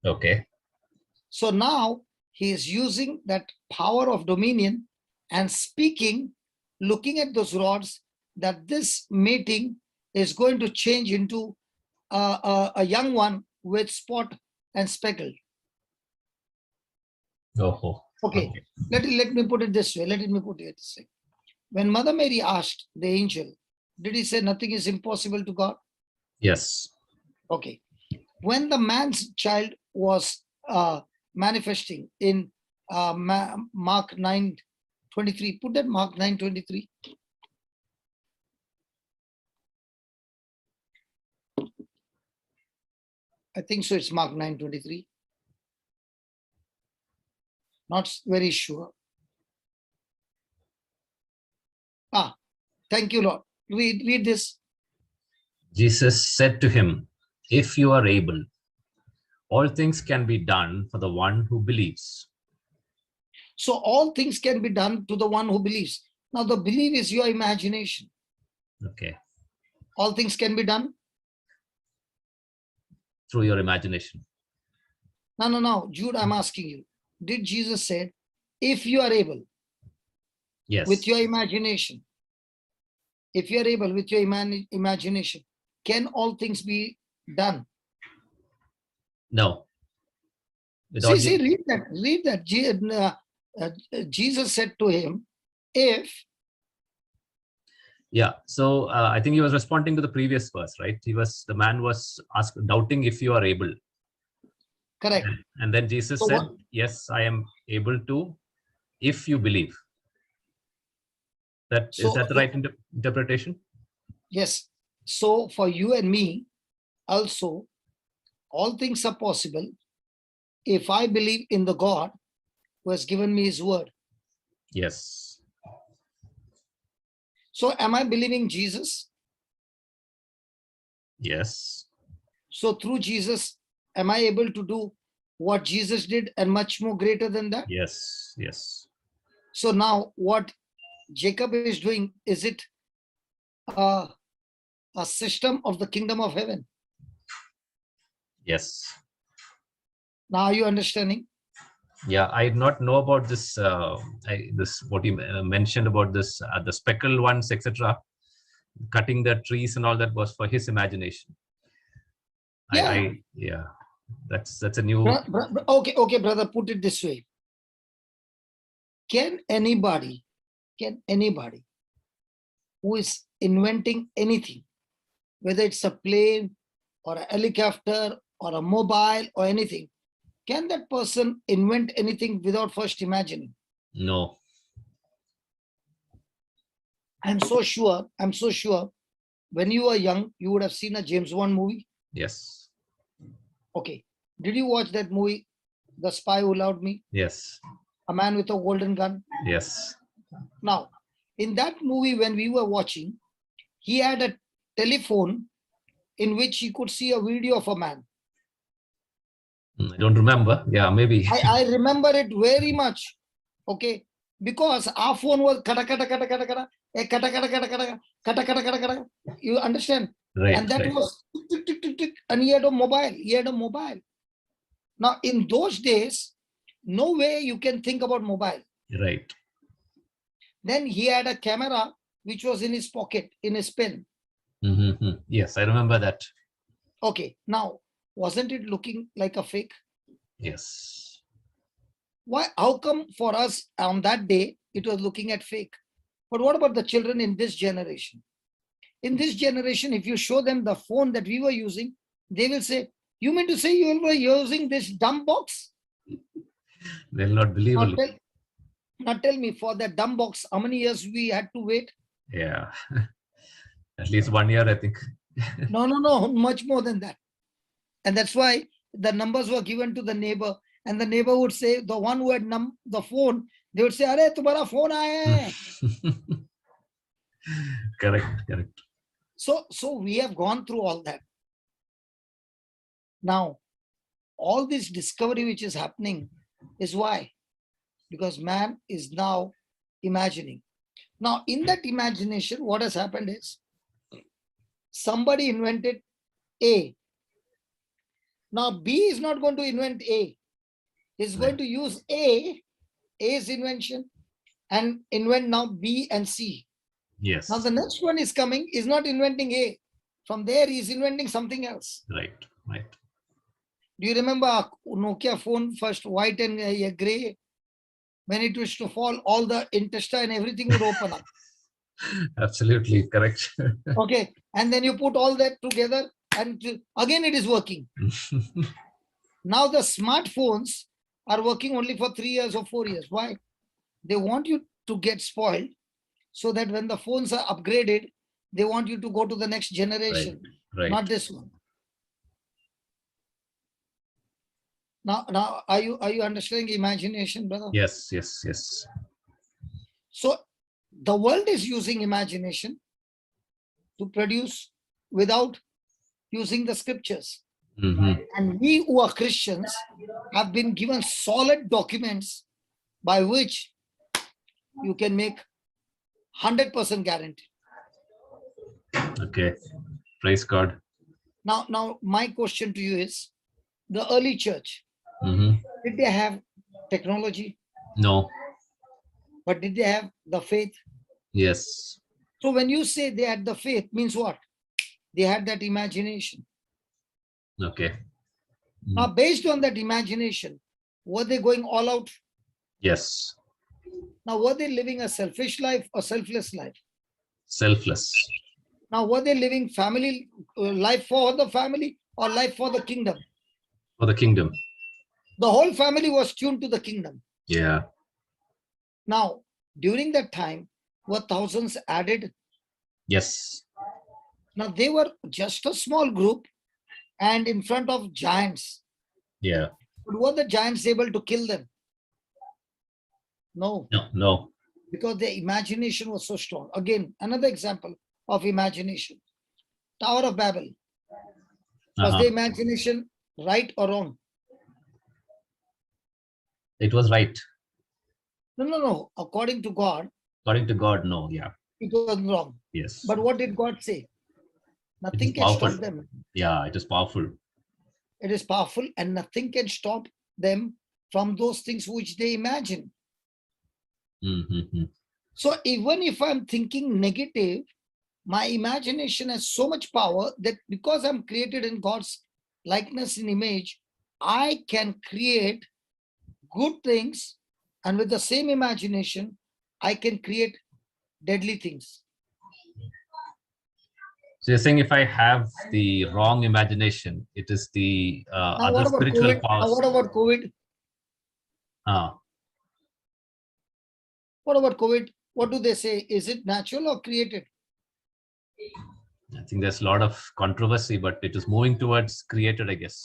Okay. So now he is using that power of dominion and speaking, looking at those rods, that this mating is going to change into a young one with spot and speckled. Oh. Okay. Let me put it this way. When Mother Mary asked the angel, did he say nothing is impossible to God? Yes. Okay. When the man's child was manifesting in Mark 9:23, put that Mark 9:23. I think so. It's Mark 9:23. Not very sure. Thank you, Lord. Read this. Jesus said to him, if you are able, all things can be done for the one who believes. So all things can be done to the one who believes. Now the belief is your imagination. Okay. All things can be done through your imagination. No, Jude, I'm asking you, did Jesus say, if you are able, yes, with your imagination, if you are able with your imagination, can all things be done? No. See, read that. Jesus said to him, if. Yeah, so I think he was responding to the previous verse, right? The man was doubting if you are able. Correct. And then Jesus said, yes, I am able to, if you believe. Is that the right interpretation? Yes. So for you and me, also, all things are possible if I believe in the God who has given me his word. Yes. So am I believing Jesus? Yes. So through Jesus, am I able to do what Jesus did and much more greater than that? Yes. Yes. So now what Jacob is doing, is it a system of the kingdom of heaven? Yes. Now are you understanding? Yeah, I did not know about this. What you mentioned about this, the speckled ones, etc. Cutting the trees and all that was for his imagination. Yeah. Yeah. That's a new. Okay, brother. Put it this way: Can anybody who is inventing anything, whether it's a plane or a helicopter or a mobile or anything, can that person invent anything without first imagining? No. I'm so sure. When you were young, you would have seen a James Bond movie. Yes. Okay. Did you watch that movie, The Spy Who Loved Me? Yes. A Man with a Golden Gun? Yes. Now, in that movie, when we were watching, he had a telephone in which he could see a video of a man. I don't remember. Yeah, maybe. I remember it very much. Okay. Because our phone was kata kata kata kata kata, kata kata kata kata kata kata kata kata. You understand? Right. And that was tick, tick, tick, tick, and he had a mobile. Now, in those days, No way you can think about mobile. Right. Then he had a camera which was in his pocket, in his pen. Yes, I remember that. Okay, now, wasn't it looking like a fake? Yes. Why? How come for us on that day it was looking at fake? But what about the children in this generation? In this generation, if you show them the phone that we were using, they will say, "You mean to say you were using this dumb box?" They'll not believe Now it. tell me, for that dumb box, how many years we had to wait? Yeah. At least 1 year, I think. No, much more than that. And that's why the numbers were given to the neighbor, and the neighbor would say, the one who had the phone, they would say, "Arey, tumhara phone aaya hai." Correct. So we have gone through all that. Now, all this discovery which is happening is why? Because man is now imagining. Now, in that imagination, what has happened is somebody invented A. Now, B is not going to invent A. He's going to use A's invention, and invent now B and C. Yes. Now, the next one is coming, is not inventing A. From there, he's inventing something else. Right. Do you remember Nokia phone, first white and gray? When it was to fall, all the intestine, everything would open up. Absolutely correct. Okay. And then you put all that together, and again it is working. Now the smartphones are working only for 3 years or 4 years. Why? They want you to get spoiled, so that when the phones are upgraded, they want you to go to the next generation, Right. not this one. Now, are you understanding imagination, brother? Yes. So the world is using imagination to produce without using the scriptures. And we who are Christians have been given solid documents by which you can make 100% guarantee. Okay. Praise God. Now, my question to you is, the early church, did they have technology? No. But did they have the faith? Yes. So when you say they had the faith, means what? They had that imagination. Okay. Now, based on that imagination, were they going all out? Yes. Now, were they living a selfish life or selfless life? Selfless. Now, were they living family life for the family or life for the kingdom? For the kingdom. The whole family was tuned to the kingdom. Yeah. Now, during that time, were thousands added? Yes. Now, they were just a small group and in front of giants. Yeah. But were the giants able to kill them? No. No. Because their imagination was so strong. Again, another example of imagination. Tower of Babel. Was the imagination right or wrong? It was right. No. According to God. According to God, no. Yeah. It was wrong. Yes. But what did God say? Nothing can powerful. stop them. Yeah, it is powerful. It is powerful, and nothing can stop them from those things which they imagine. So even if I'm thinking negative, my imagination has so much power that because I'm created in God's likeness and image, I can create good things, and with the same imagination, I can create deadly things. So you're saying if I have the wrong imagination, it is the other spiritual powers. Now what about COVID? What about COVID? What do they say? Is it natural or created? I think there's a lot of controversy, but it is moving towards created, I guess.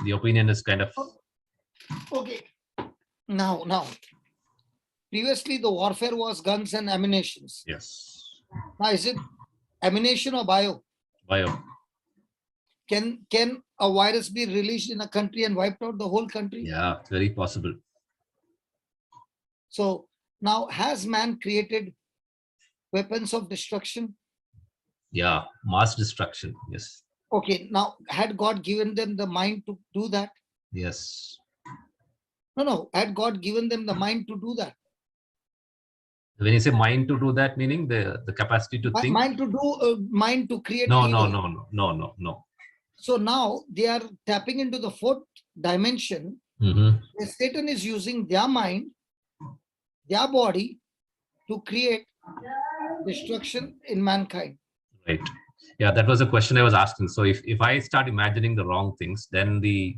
The opinion is kind of... Okay. Now, previously the warfare was guns and ammunitions. Yes. Now is it ammunition or bio? Bio. Can a virus be released in a country and wiped out the whole country? Yeah, it's very possible. So now, has man created weapons of destruction? Yeah, mass destruction. Yes. Okay, now had God given them the mind to do that? Yes. No. Had God given them the mind to do that? When you say mind to do that, meaning the capacity to think? Mind to create No, evil. no. So now they are tapping into the fourth dimension, Mm-hmm. where Satan is using their mind, their body, to create destruction in mankind. Right. Yeah, that was a question I was asking. So if I start imagining the wrong things, then the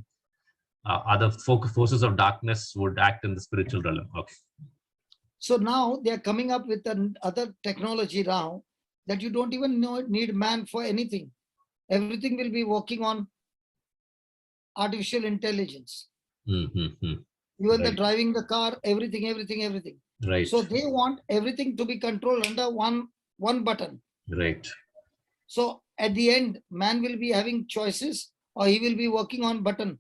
other forces of darkness would act in the spiritual realm. Okay. So now they are coming up with another technology now that you don't even need man for anything. Everything will be working on artificial intelligence. Mm-hmm. Even the Right. driving the car, everything. Right. So they want everything to be controlled under one button. Right. So at the end, man will be having choices, or he will be working on button.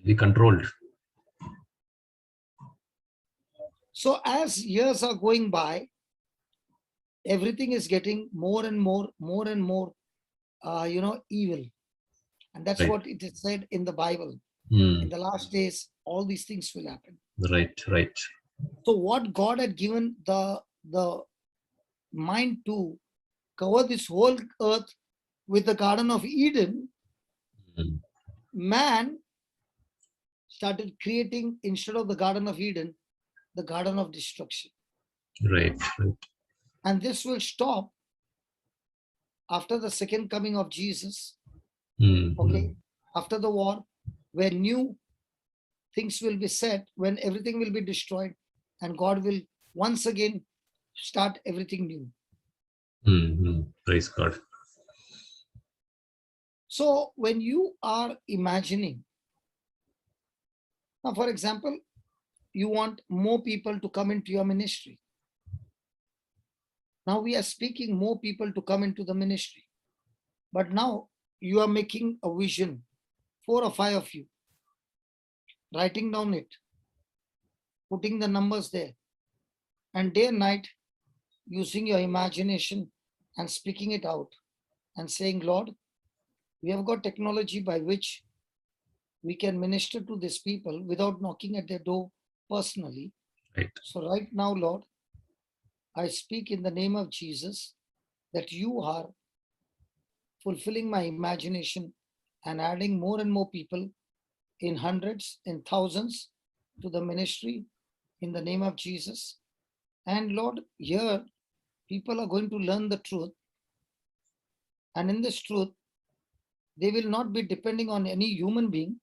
Be controlled. So as years are going by, everything is getting more and more evil. And that's Right. what it is said in the Bible. Mm. In the last days, all these things will happen. Right. So what God had given the mind to cover this whole earth with the Garden of Eden, Mm. man started creating, instead of the Garden of Eden, the Garden of Destruction. Right. And this will stop after the second coming of Jesus, Mm. okay, after the war, where new things will be set, when everything will be destroyed, and God will once again start everything new. Mm. Praise God. So when you are imagining, now for example, you want more people to come into your ministry. Now we are speaking more people to come into the ministry. But now you are making a vision, 4 or 5 of you, writing down it, putting the numbers there, and day and night using your imagination and speaking it out and saying, Lord, we have got technology by which we can minister to these people without knocking at their door personally. Right. So right now, Lord, I speak in the name of Jesus that you are fulfilling my imagination and adding more and more people in hundreds, in thousands to the ministry in the name of Jesus. And Lord, here people are going to learn the truth. And in this truth, they will not be depending on any human being,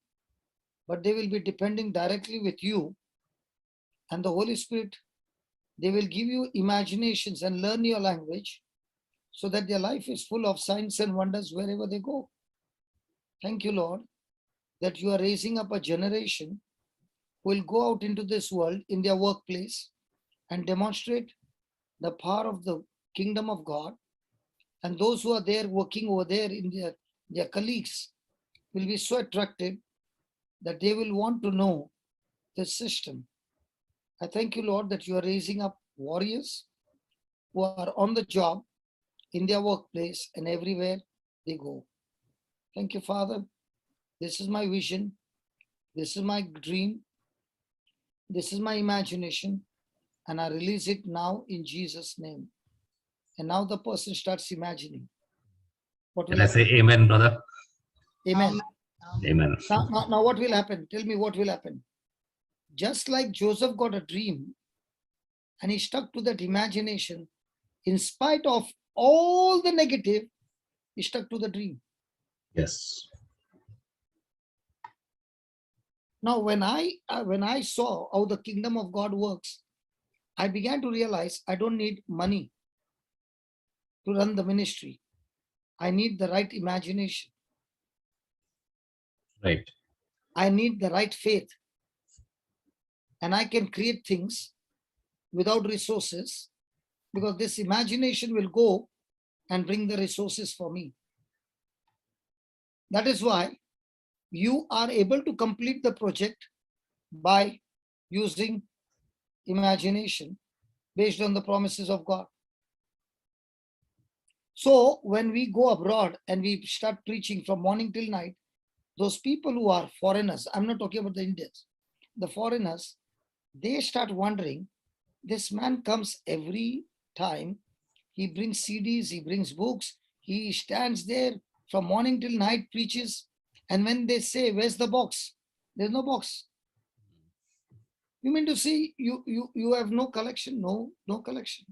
but they will be depending directly with you and the Holy Spirit. They will give you imaginations and learn your language so that their life is full of signs and wonders wherever they go. Thank you, Lord, that you are raising up a generation who will go out into this world in their workplace and demonstrate the power of the kingdom of God. And those who are there working over there in their colleagues will be so attractive that they will want to know the system. I thank you, Lord, that you are raising up warriors who are on the job, in their workplace, and everywhere they go. Thank you, Father. This is my vision. This is my dream. This is my imagination. And I release it now in Jesus' name. And now the person starts imagining what will Can I say happen. amen, brother? Amen. Amen. Now what will happen? Tell me what will happen. Just like Joseph got a dream and he stuck to that imagination, in spite of all the negative, he stuck to the dream. Yes. Now, when I saw how the kingdom of God works, I began to realize I don't need money to run the ministry. I need the right imagination. Right. I need the right faith. And I can create things without resources because this imagination will go and bring the resources for me. That is why you are able to complete the project by using imagination based on the promises of God. So when we go abroad and we start preaching from morning till night, those people who are foreigners, I'm not talking about the Indians, the foreigners, they start wondering, this man comes every time. He brings CDs, he brings books, he stands there from morning till night, preaches. And when they say, where's the box? There's no box. You mean to say you have no collection? No, no collection.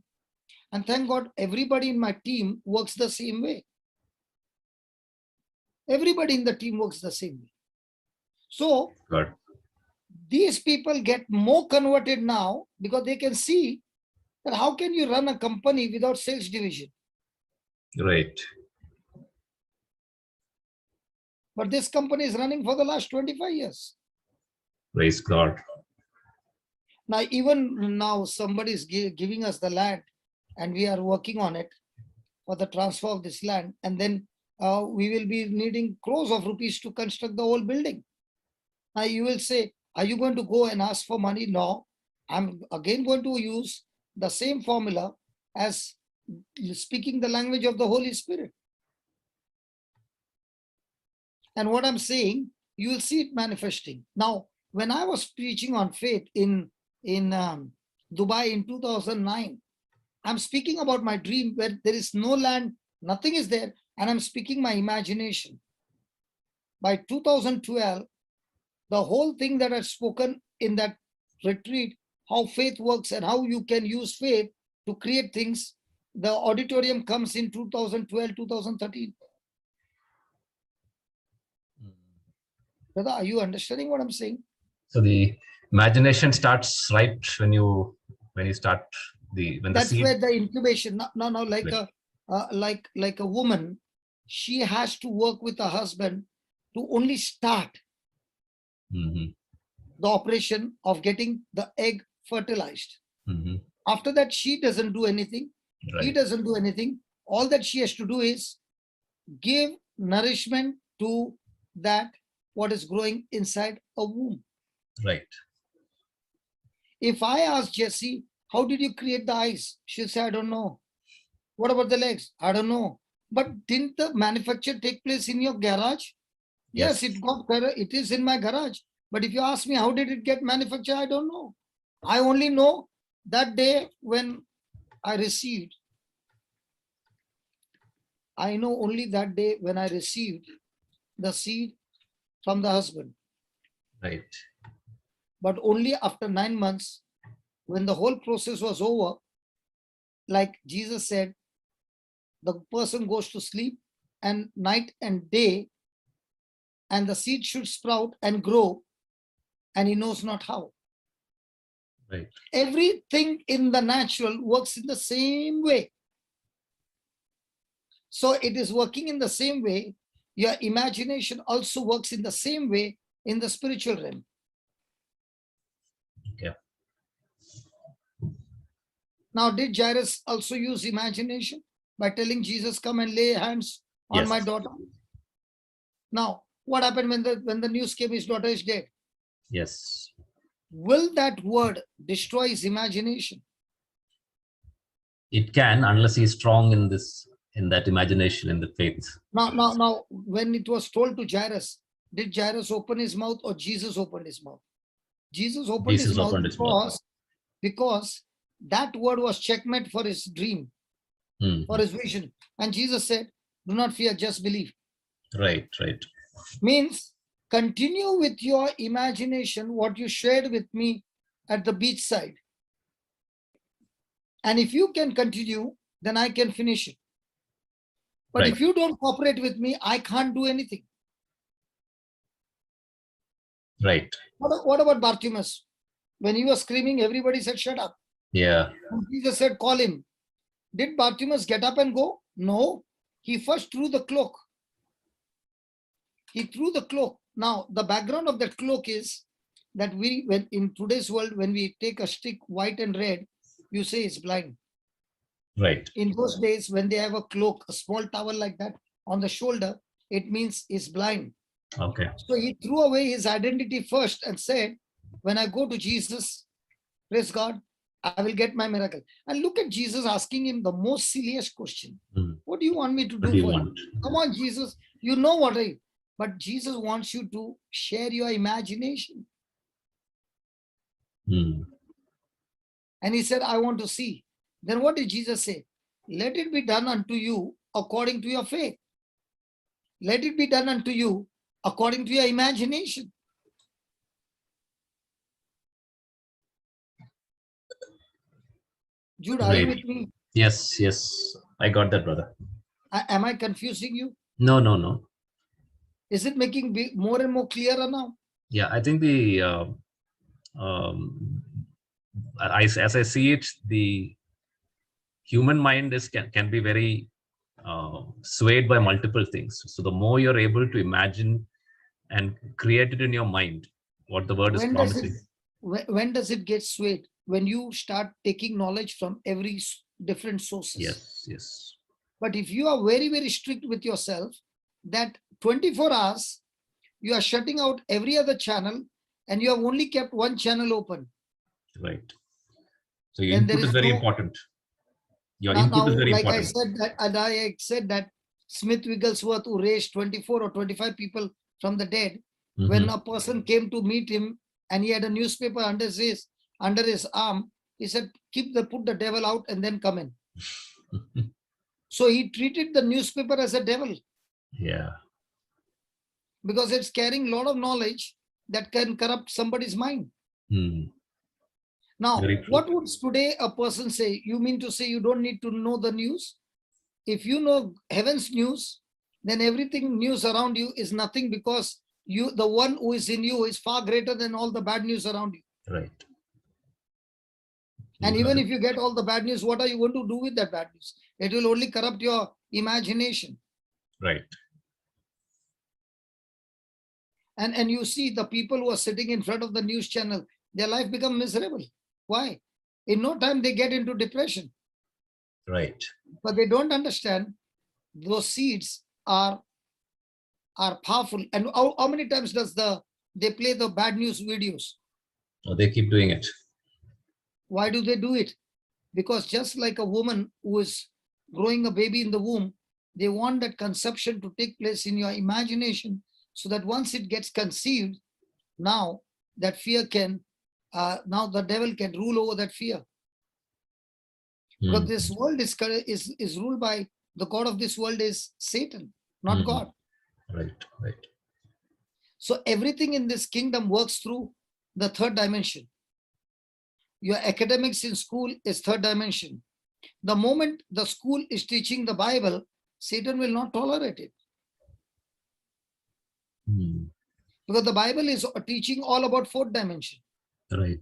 And thank God, everybody in my team works the same way. Everybody in the team works the same way. So Good. these people get more converted now because they can see that how can you run a company without sales division? Right. But this company is running for the last 25 years. Praise God. Now, even now, somebody is giving us the land and we are working on it for the transfer of this land. And then we will be needing crores of rupees to construct the whole building. Now, you will say, are you going to go and ask for money? No, I'm again going to use the same formula as speaking the language of the Holy Spirit. And what I'm saying, you will see it manifesting. Now, when I was preaching on faith in Dubai in 2009, I'm speaking about my dream where there is no land, nothing is there, and I'm speaking my imagination. By 2012, the whole thing that I've spoken in that retreat, how faith works and how you can use faith to create things, the auditorium comes in 2012, 2013. Brother, are you understanding what I'm saying? So the imagination starts right when you start when That's the seed. where the incubation. No, like Right. like a woman, she has to work with her husband to only start Mhm. the operation of getting the egg fertilized. Mhm. After that, she doesn't do anything. He Right. doesn't do anything. All that she has to do is give nourishment to that what is growing inside a womb. Right. If I ask Jessie, how did you create the eyes? She'll say, I don't know. What about the legs? I don't know. But didn't the manufacture take place in your garage? Yes, Yes. it is in my garage. But if you ask me, how did it get manufactured? I don't know. I only know that day when I received. I know only that day when I received the seed from the husband. Right. But only after 9 months, when the whole process was over, like Jesus said, the person goes to sleep and night and day, and the seed should sprout and grow, and he knows not how. Right. Everything in the natural works in the same way. So it is working in the same way. Your imagination also works in the same way in the spiritual realm. Okay. Now, did Jairus also use imagination by telling Jesus, come and lay hands on Yes. my daughter? Now, what happened when the news came his daughter is dead? Yes. Will that word destroy his imagination? It can, unless he's strong in that imagination, in the faith. Now, when it was told to Jairus, did Jairus open his mouth or Jesus opened his mouth? Jesus opened his Jesus mouth opened his mouth. because that word was checkmate for his dream, for his vision. And Jesus said, do not fear, just believe. Right. Right. Means continue with your imagination, what you shared with me at the beach side. And if you can continue, then I can finish it. But Right. if you don't cooperate with me, I can't do anything. Right. What about Bartimaeus? When he was screaming, everybody said, shut up. Yeah. And Jesus said, call him. Did Bartimaeus get up and go? No. He first threw the cloak. He threw the cloak. Now, the background of that cloak is that when in today's world, when we take a stick, white and red, you say it's blind. Right. In those days, when they have a cloak, a small towel like that on the shoulder, it means he's blind. Okay. So he threw away his identity first and said, when I go to Jesus, praise God, I will get my miracle. And look at Jesus asking him the most silliest question. What do you want me to What do do you for want? you? Come on, Jesus. You know what I... But Jesus wants you to share your imagination. And he said, I want to see. Then what did Jesus say? Let it be done unto you according to your faith. Let it be done unto you according to your imagination. Jude, are you with me? Yes, I got that, brother. Am I confusing you? No. Is it making more and more clearer now? Yeah, I think as I see it, the human mind can be very swayed by multiple things. So the more you're able to imagine and create it in your mind, what the word is promising. When does it get swayed? When you start taking knowledge from every different sources. Yes. But if you are very, very strict with yourself, that 24 hours, you are shutting out every other channel and you have only kept one channel open. Right. So your input is very important. Your input is very important. I said that Smith Wigglesworth, who raised 24 or 25 people from the dead, when a person came to meet him and he had a newspaper under his arm, he said, put the devil out and then come in. So he treated the newspaper as a devil. Yeah. Because it's carrying a lot of knowledge that can corrupt somebody's mind. Now, what would today a person say? You mean to say you don't need to know the news? If you know heaven's news, then everything news around you is nothing, because the one who is in you is far greater than all the bad news around you. Right. And even if you get all the bad news, what are you going to do with that bad news? It will only corrupt your imagination. Right. And you see the people who are sitting in front of the news channel, their life become miserable. Why? In no time they get into depression. Right. But they don't understand those seeds are powerful. And how many times they play the bad news videos? Oh, they keep doing it. Why do they do it? Because just like a woman who is growing a baby in the womb, they want that conception to take place in your imagination, so that once it gets conceived, now that fear can, now the devil can rule over that fear. Because this world is ruled by, the God of this world is Satan, not God. Right. So everything in this kingdom works through the third dimension. Your academics in school is third dimension. The moment the school is teaching the Bible, Satan will not tolerate it. Because the Bible is teaching all about fourth dimension. Right.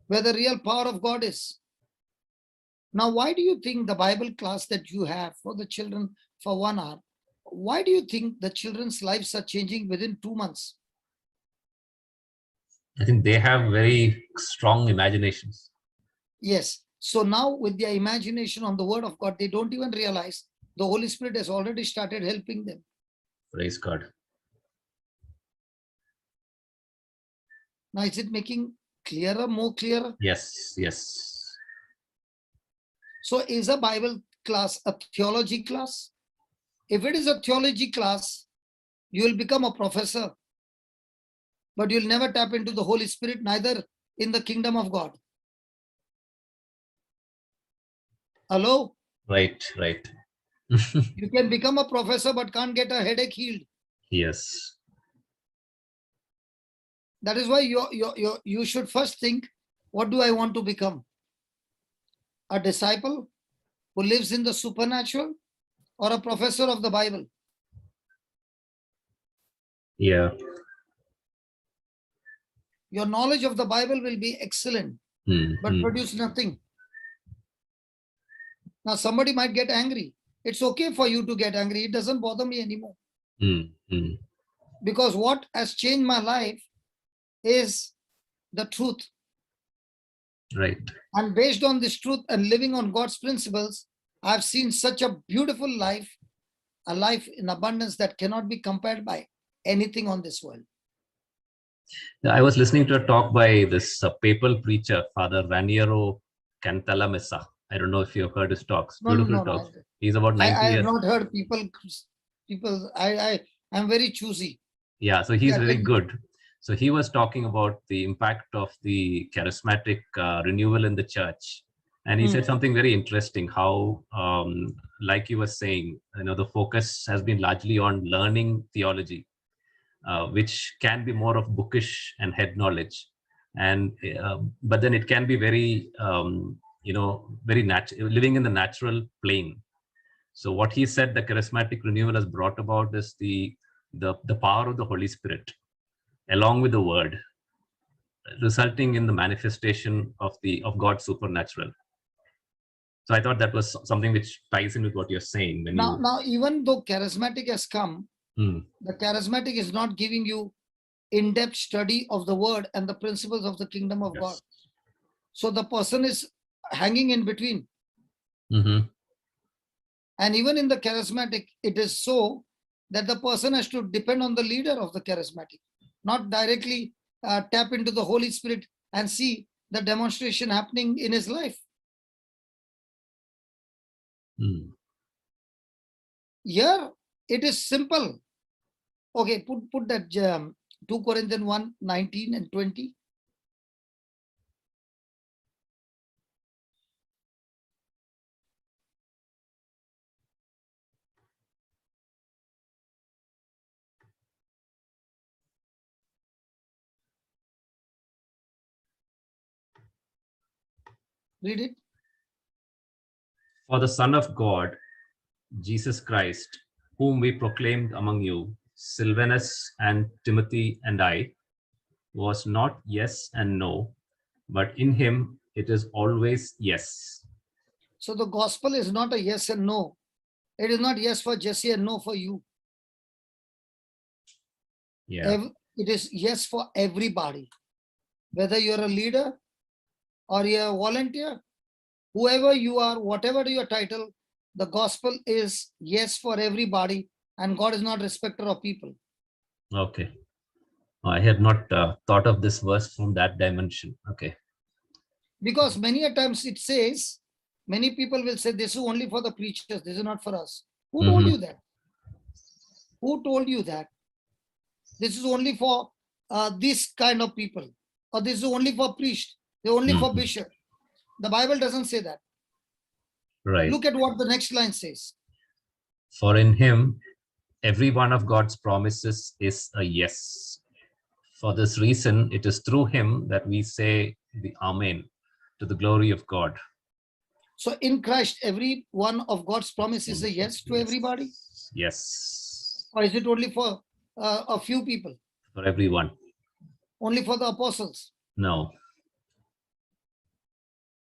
Where the real power of God is. Now, why do you think the Bible class that you have for the children for 1 hour, why do you think the children's lives are changing within 2 months? I think they have very strong imaginations. Yes. So now with their imagination on the word of God, they don't even realize the Holy Spirit has already started helping them. Praise God. Now, is it making clearer, more clearer? Yes. So is a Bible class a theology class? If it is a theology class, you will become a professor, but you'll never tap into the Holy Spirit, neither in the kingdom of God. Hello? Right. You can become a professor, but can't get a headache healed. Yes. That is why you should first think, what do I want to become? A disciple who lives in the supernatural, or a professor of the Bible? Yeah. Your knowledge of the Bible will be excellent, but produce nothing. Now, somebody might get angry. It's okay for you to get angry. It doesn't bother me anymore. Because what has changed my life is the truth. Right. And based on this truth and living on God's principles, I've seen such a beautiful life, a life in abundance that cannot be compared by anything on this world. I was listening to a talk by this papal preacher, Father Raniero Cantalamessa. I don't know if you've heard his talks. Beautiful talks. He's about 90 years. I have not heard people. I'm very choosy. Yeah, so he's very good. So he was talking about the impact of the charismatic renewal in the church. And he said something very interesting, how, like you were saying, the focus has been largely on learning theology, which can be more of bookish and head knowledge. And but then it can be very, very natural, living in the natural plane. So what he said the charismatic renewal has brought about is the power of the Holy Spirit, along with the word, resulting in the manifestation of God's supernatural. So I thought that was something which ties in with what you're saying. Now, even though charismatic has come, the charismatic is not giving you in-depth study of the word and the principles of the kingdom of God. So the person is hanging in between. And even in the charismatic, it is so that the person has to depend on the leader of the charismatic, not directly tap into the Holy Spirit and see the demonstration happening in his life. Here, it is simple. Okay, put that 2 Corinthians 1, 19 and 20. Read it. For the Son of God, Jesus Christ, whom we proclaimed among you, Silvanus and Timothy and I, was not yes and no, but in him it is always yes. So the gospel is not a yes and no. It is not yes for Jesse and no for you. Yeah. It is yes for everybody. Whether you're a leader or you're a volunteer, whoever you are, whatever your title, the gospel is yes for everybody, and God is not respecter of people. Okay. I had not thought of this verse from that dimension. Okay. Because many a times it says, many people will say, this is only for the preachers, this is not for us. Who told you that? Who told you that? This is only for this kind of people, or this is only for priest, they're only for bishop. The Bible doesn't say that. Right. Look at what the next line says. For in him, every one of God's promises is a yes. For this reason, it is through him that we say the Amen to the glory of God. So in Christ, every one of God's promises is a yes to everybody? Yes. Or is it only for a few people? For everyone. Only for the apostles? No.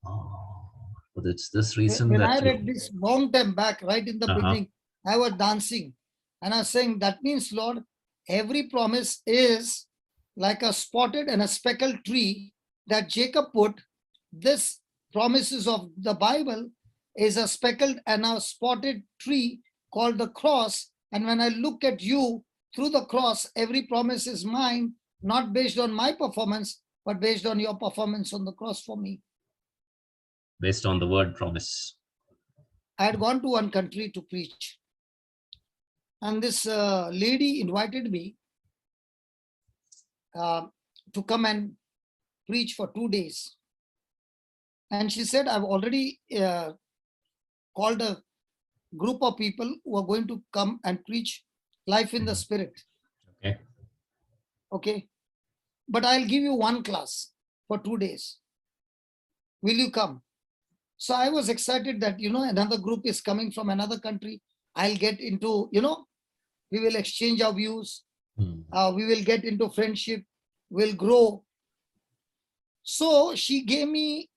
Oh, but it's this reason when that I read this long time back, right in the beginning, I was dancing and I was saying, that means, Lord, every promise is like a spotted and a speckled tree that Jacob put. This promises of the Bible is a speckled and a spotted tree called the cross. And when I look at you through the cross, every promise is mine, not based on my performance, but based on your performance on the cross for me. Based on the word promise. I had gone to one country to preach. And this lady invited me to come and preach for 2 days. And she said, I've already called a group of people who are going to come and preach life in the spirit. Okay. Okay. But I'll give you one class for 2 days. Will you come? So I was excited that, another group is coming from another country. I'll get into, we will exchange our views. We will get into friendship. We'll grow. So she gave me,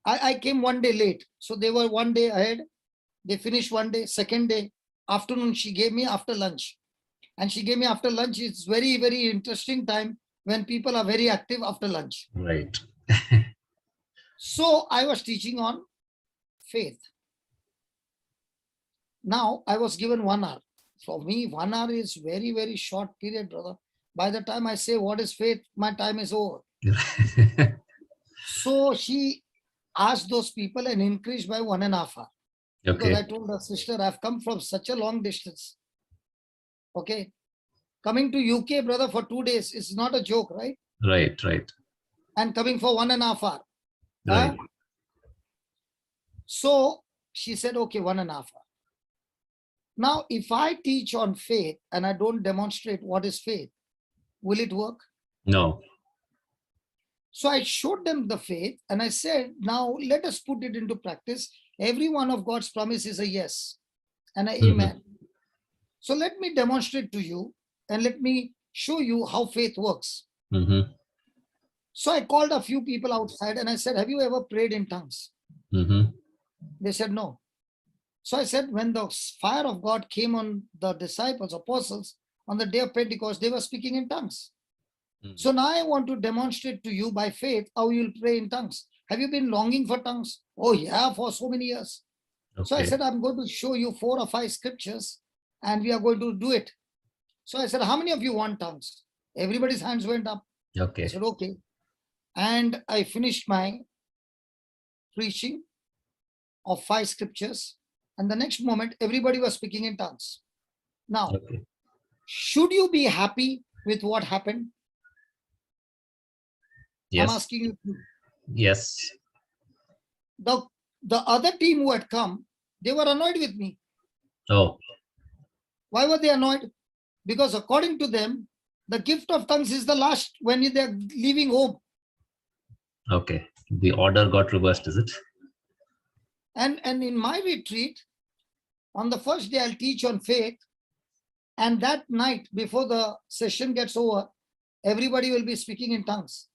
I came 1 day late. So they were 1 day ahead. They finished 1 day. Second day, afternoon, she gave me after lunch. And she gave me after lunch. It's very, very interesting time when people are very active after lunch. Right. So I was teaching on faith. Now I was given 1 hour. For me, 1 hour is very, very short period, brother. By the time I say what is faith, my time is over. So she asked those people and increased by 1.5 hours. Because I told her, sister, I've come from such a long distance. Okay. Coming to UK, brother, for 2 days is not a joke, right? Right, right, And coming for 1.5 hours. right. So she said, okay, 1.5 hours. Now, if I teach on faith and I don't demonstrate what is faith, will it work? No. So I showed them the faith and I said, now let us put it into practice. Every one of God's promise is a yes and an amen. So let me demonstrate to you and let me show you how faith works. Mm-hmm. So I called a few people outside and I said, have you ever prayed in tongues? Mm-hmm. They said, no. So I said, when the fire of God came on the disciples, apostles, on the day of Pentecost, they were speaking in tongues. So now I want to demonstrate to you by faith how you'll pray in tongues. Have you been longing for tongues? Oh yeah, for so many years. Okay. So I said, I'm going to show you 4 or 5 scriptures and we are going to do it. So I said, how many of you want tongues? Everybody's hands went up. Okay. I said, okay. And I finished my preaching of 5 scriptures. And the next moment, everybody was speaking in tongues. Now, Okay. should you be happy with what happened? Yes. I'm asking you. Yes. The other team who had come, they were annoyed with me. Oh. Why were they annoyed? Because according to them, the gift of tongues is the last when they're leaving home. Okay. The order got reversed, is it? And in my retreat, on the first day, I'll teach on faith. And that night, before the session gets over, everybody will be speaking in tongues.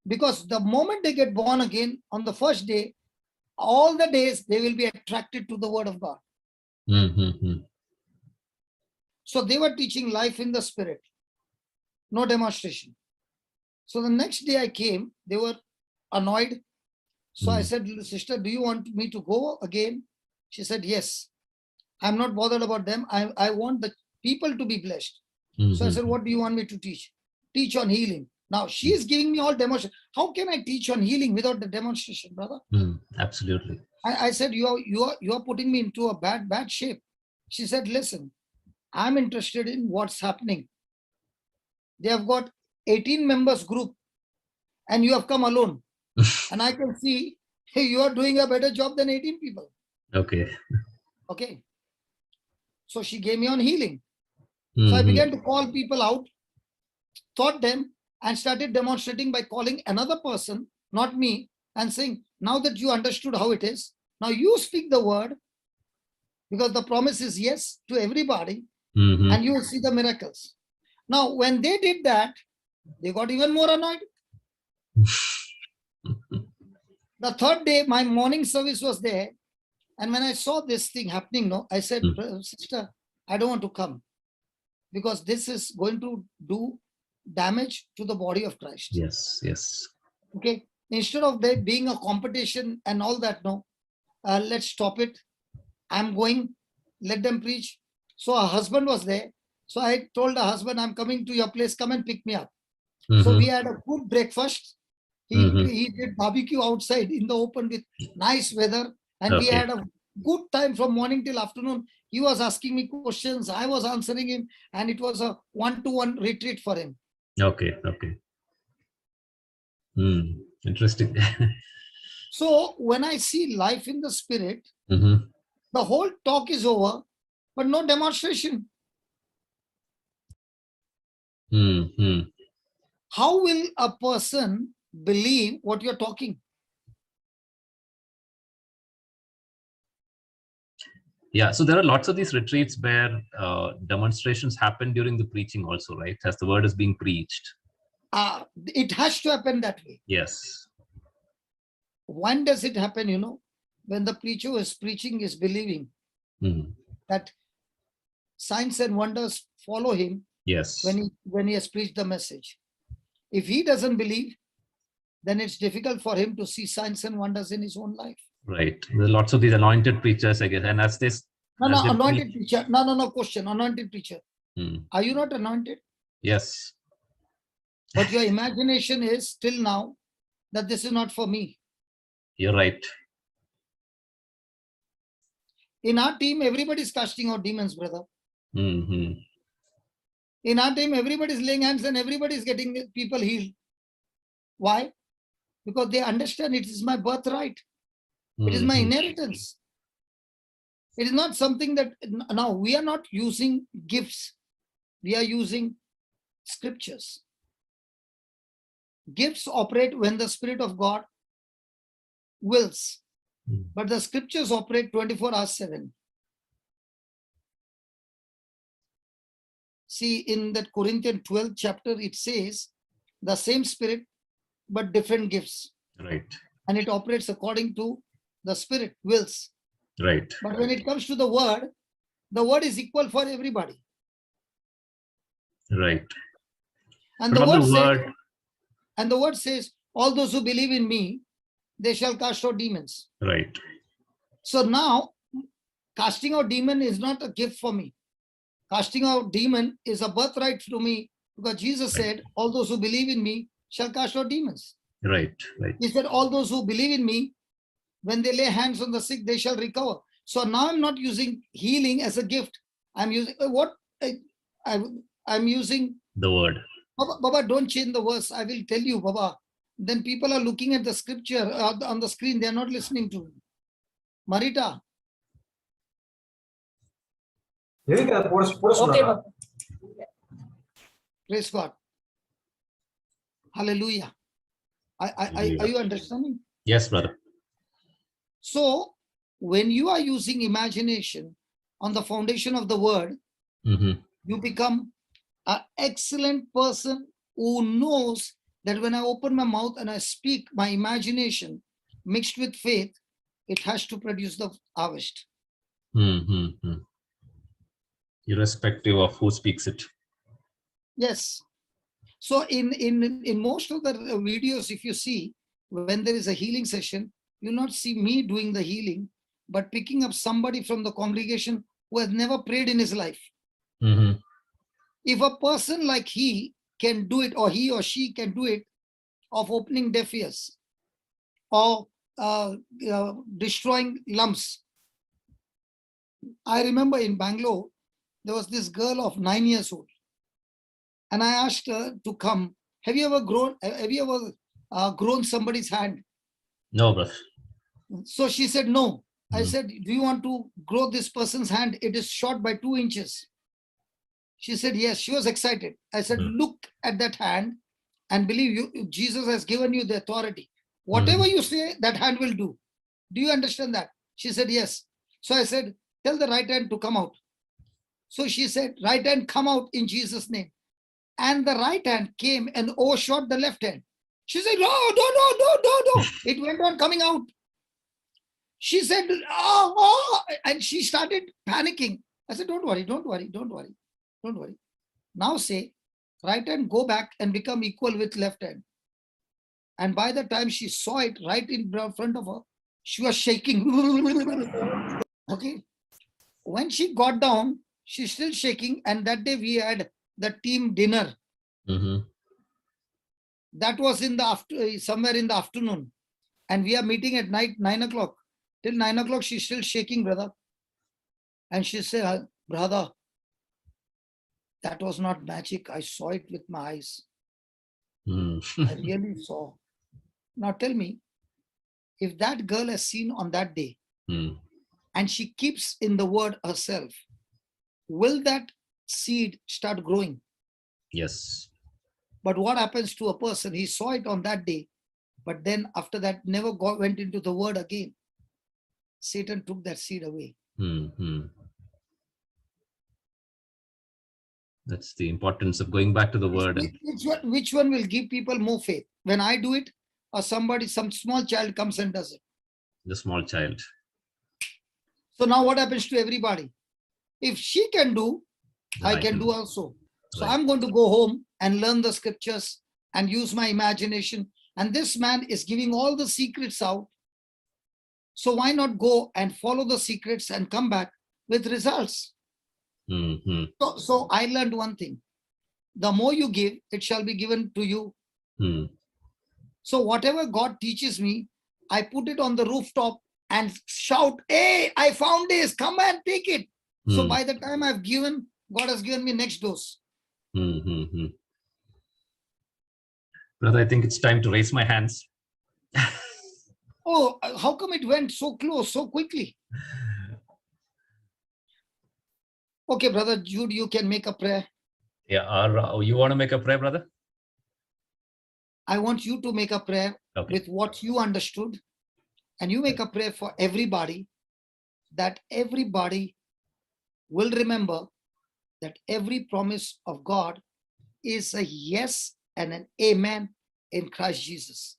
Because the moment they get born again, on the first day, all the days, they will be attracted to the word of God. Mm-hmm. So they were teaching life in the spirit, no demonstration. So the next day I came, they were annoyed. So I said, sister, do you want me to go again? She said, yes. I'm not bothered about them. I want the people to be blessed. So I said, what do you want me to teach? Teach on healing. Now she is giving me all demonstration. How can I teach on healing without the demonstration, brother? Absolutely. I said, you are putting me into a bad shape. She said, listen, I'm interested in what's happening. They have got 18 members group and you have come alone. And I can see, hey, you are doing a better job than 18 people. Okay. Okay. So she gave me on healing. So I began to call people out, taught them, and started demonstrating by calling another person, not me, and saying, now that you understood how it is, now you speak the word, because the promise is yes to everybody, and you will see the miracles. Now, when they did that, they got even more annoyed. The third day, my morning service was there. And when I saw this thing happening, no, I said, sister, I don't want to come because this is going to do damage to the body of Christ. Yes, yes. Okay. Instead of there being a competition and all that, no, let's stop it. I'm going, let them preach. So her husband was there. So I told the husband, I'm coming to your place, come and pick me up. So we had a good breakfast. He did barbecue outside in the open with nice weather. And we had a good time from morning till afternoon. He was asking me questions. I was answering him. And it was a one-to-one retreat for him. Okay, okay. Interesting. So when I see life in the spirit, the whole talk is over, but no demonstration. How will a person believe what you're talking? Yeah, so there are lots of these retreats where demonstrations happen during the preaching also, right? As the word is being preached. It has to happen that way. Yes. When does it happen, you know? When the preacher who is preaching is believing that signs and wonders follow him. Yes. When he has preached the message. If he doesn't believe, then it's difficult for him to see signs and wonders in his own life. Right. There are lots of these anointed preachers, I guess. And as this... anointed preacher. No, question. Anointed preacher. Are you not anointed? Yes. But your imagination is still now that this is not for me. You're right. In our team, everybody is casting out demons, brother. In our time, everybody is laying hands and everybody is getting people healed. Why? Because they understand it is my birthright. It is my inheritance. It is not something that, now we are not using gifts. We are using scriptures. Gifts operate when the Spirit of God wills, but the scriptures operate 24 hours 7. See, in that Corinthians 12th chapter, it says the same Spirit, but different gifts. Right. And it operates according to the Spirit wills. Right. But when it comes to the word is equal for everybody. Right. And the word says, all those who believe in me, they shall cast out demons. Right. So now, casting out demon is not a gift for me. Casting out demon is a birthright to me, because Jesus said, all those who believe in me shall cast out demons. Right. Right. He said, all those who believe in me, when they lay hands on the sick, they shall recover. So now I'm not using healing as a gift. I'm using I'm using the word. Baba, don't change the verse. I will tell you, Baba. Then people are looking at the scripture on the screen. They are not listening to me. Marita. Okay, Baba. Praise God. Hallelujah. Are you understanding? Yes, brother. So when you are using imagination on the foundation of the word, you become an excellent person who knows that when I open my mouth and I speak, my imagination mixed with faith, it has to produce the harvest. Irrespective of who speaks it. Yes. So in most of the videos, if you see, when there is a healing session, you not see me doing the healing, but picking up somebody from the congregation who has never prayed in his life. If a person like he can do it, or he or she can do it, of opening deaf ears, or destroying lumps. I remember in Bangalore, there was this girl of 9 years old, and I asked her to come. Have you ever grown somebody's hand? No, brother. So she said no. I said, do you want to grow this person's hand? It is short by 2 inches. She said yes. She was excited. I said, look at that hand and believe you, Jesus has given you the authority. Whatever you say, that hand will do. Do you understand that? She said yes. So I said, tell the right hand to come out. So she said, right hand, come out in Jesus' name. And the right hand came and overshot the left hand. She said, no. It went on coming out. She said, oh, and she started panicking. I said, don't worry. Now say, right hand, go back and become equal with left hand. And by the time she saw it right in front of her, she was shaking. Okay. When she got down, she's still shaking. And that day we had the team dinner. That was in the somewhere in the afternoon. And we are meeting at night, 9 o'clock. Till 9 o'clock, she's still shaking, brother. And she said, brother, that was not magic. I saw it with my eyes. I really saw. Now tell me, if that girl has seen on that day, and she keeps in the word herself, will that seed start growing? Yes. But what happens to a person? He saw it on that day, but then after that never went into the word again. Satan took that seed away. That's the importance of going back to the word. Which one will give people more faith? When I do it, or some small child comes and does it? The small child. So now what happens to everybody? If she can do, I can do also. So I'm going to go home and learn the scriptures and use my imagination. And this man is giving all the secrets out. So why not go and follow the secrets and come back with results? So I learned one thing. The more you give, it shall be given to you. So whatever God teaches me, I put it on the rooftop and shout, hey, I found this, come and take it. So by the time I've given, God has given me next dose. Mm-hmm. Brother, I think it's time to raise my hands. Oh, how come it went so close so quickly? Okay, Brother Jude, you can make a prayer. Yeah, you want to make a prayer, brother? I want you to make a prayer Okay. with what you understood, and you make a prayer for everybody, that everybody will remember that every promise of God is a yes and an amen in Christ Jesus.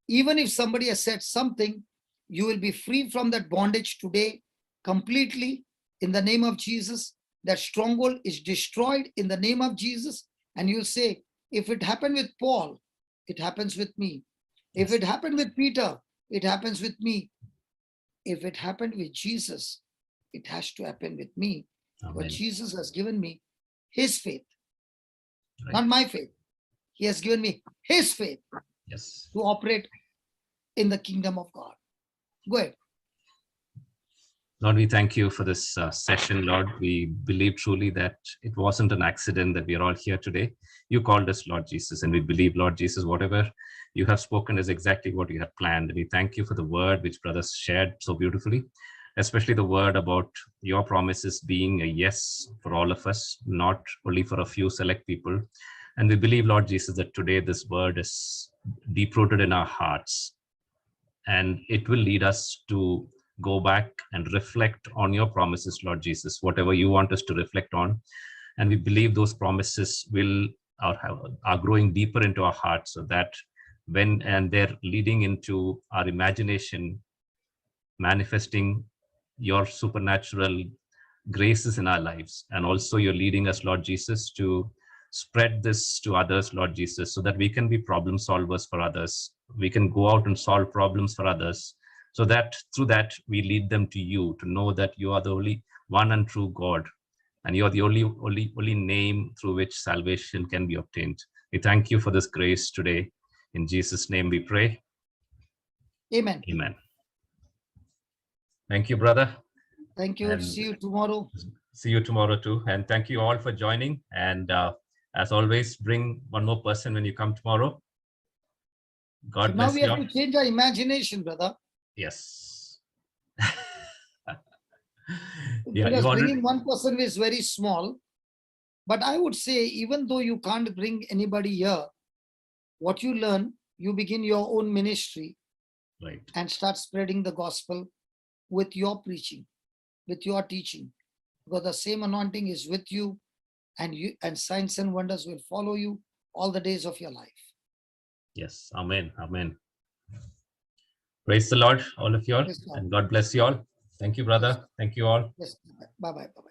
Even if somebody has said something, you will be free from that bondage today completely in the name of Jesus. That stronghold is destroyed in the name of Jesus. And you'll say, if it happened with Paul, it happens with me. If it happened with Peter, it happens with me. If it happened with Jesus, it has to happen with me. Amen. But Jesus has given me his faith, Right. not my faith. He has given me his faith Yes. to operate in the kingdom of God. Go ahead. Lord, we thank you for this session, Lord. We believe truly that it wasn't an accident that we are all here today. You called us, Lord Jesus, and we believe, Lord Jesus, whatever you have spoken is exactly what you have planned. We thank you for the word which brothers shared so beautifully, especially the word about your promises being a yes for all of us, not only for a few select people. And we believe, Lord Jesus, that today this word is deep-rooted in our hearts, and it will lead us to go back and reflect on your promises, Lord Jesus, whatever you want us to reflect on. And we believe those promises are growing deeper into our hearts, so that and they're leading into our imagination, manifesting your supernatural graces in our lives. And also you're leading us, Lord Jesus, to spread this to others, Lord Jesus, so that we can be problem solvers for others. We can go out and solve problems for others, so that through that we lead them to you, to know that you are the only one and true God, and you are the only name through which salvation can be obtained. We thank you for this grace today. In Jesus' name we pray. Amen. Amen. Thank you, brother. Thank you. And see you tomorrow. See you tomorrow too. And thank you all for joining. And as always, bring one more person when you come tomorrow. God So now bless we you have all. to change our imagination, brother. Yes. Yeah, Because you bringing already. one person is very small. But I would say, even though you can't bring anybody here, what you learn, you begin your own ministry, Right. and start spreading the gospel with your preaching, with your teaching, because the same anointing is with you, and signs and wonders will follow you all the days of your life. Yes. Amen. Amen. Praise the Lord, all of you all. Yes, And God bless you all. Thank you, brother. Thank you all. yes. Bye bye. Bye bye.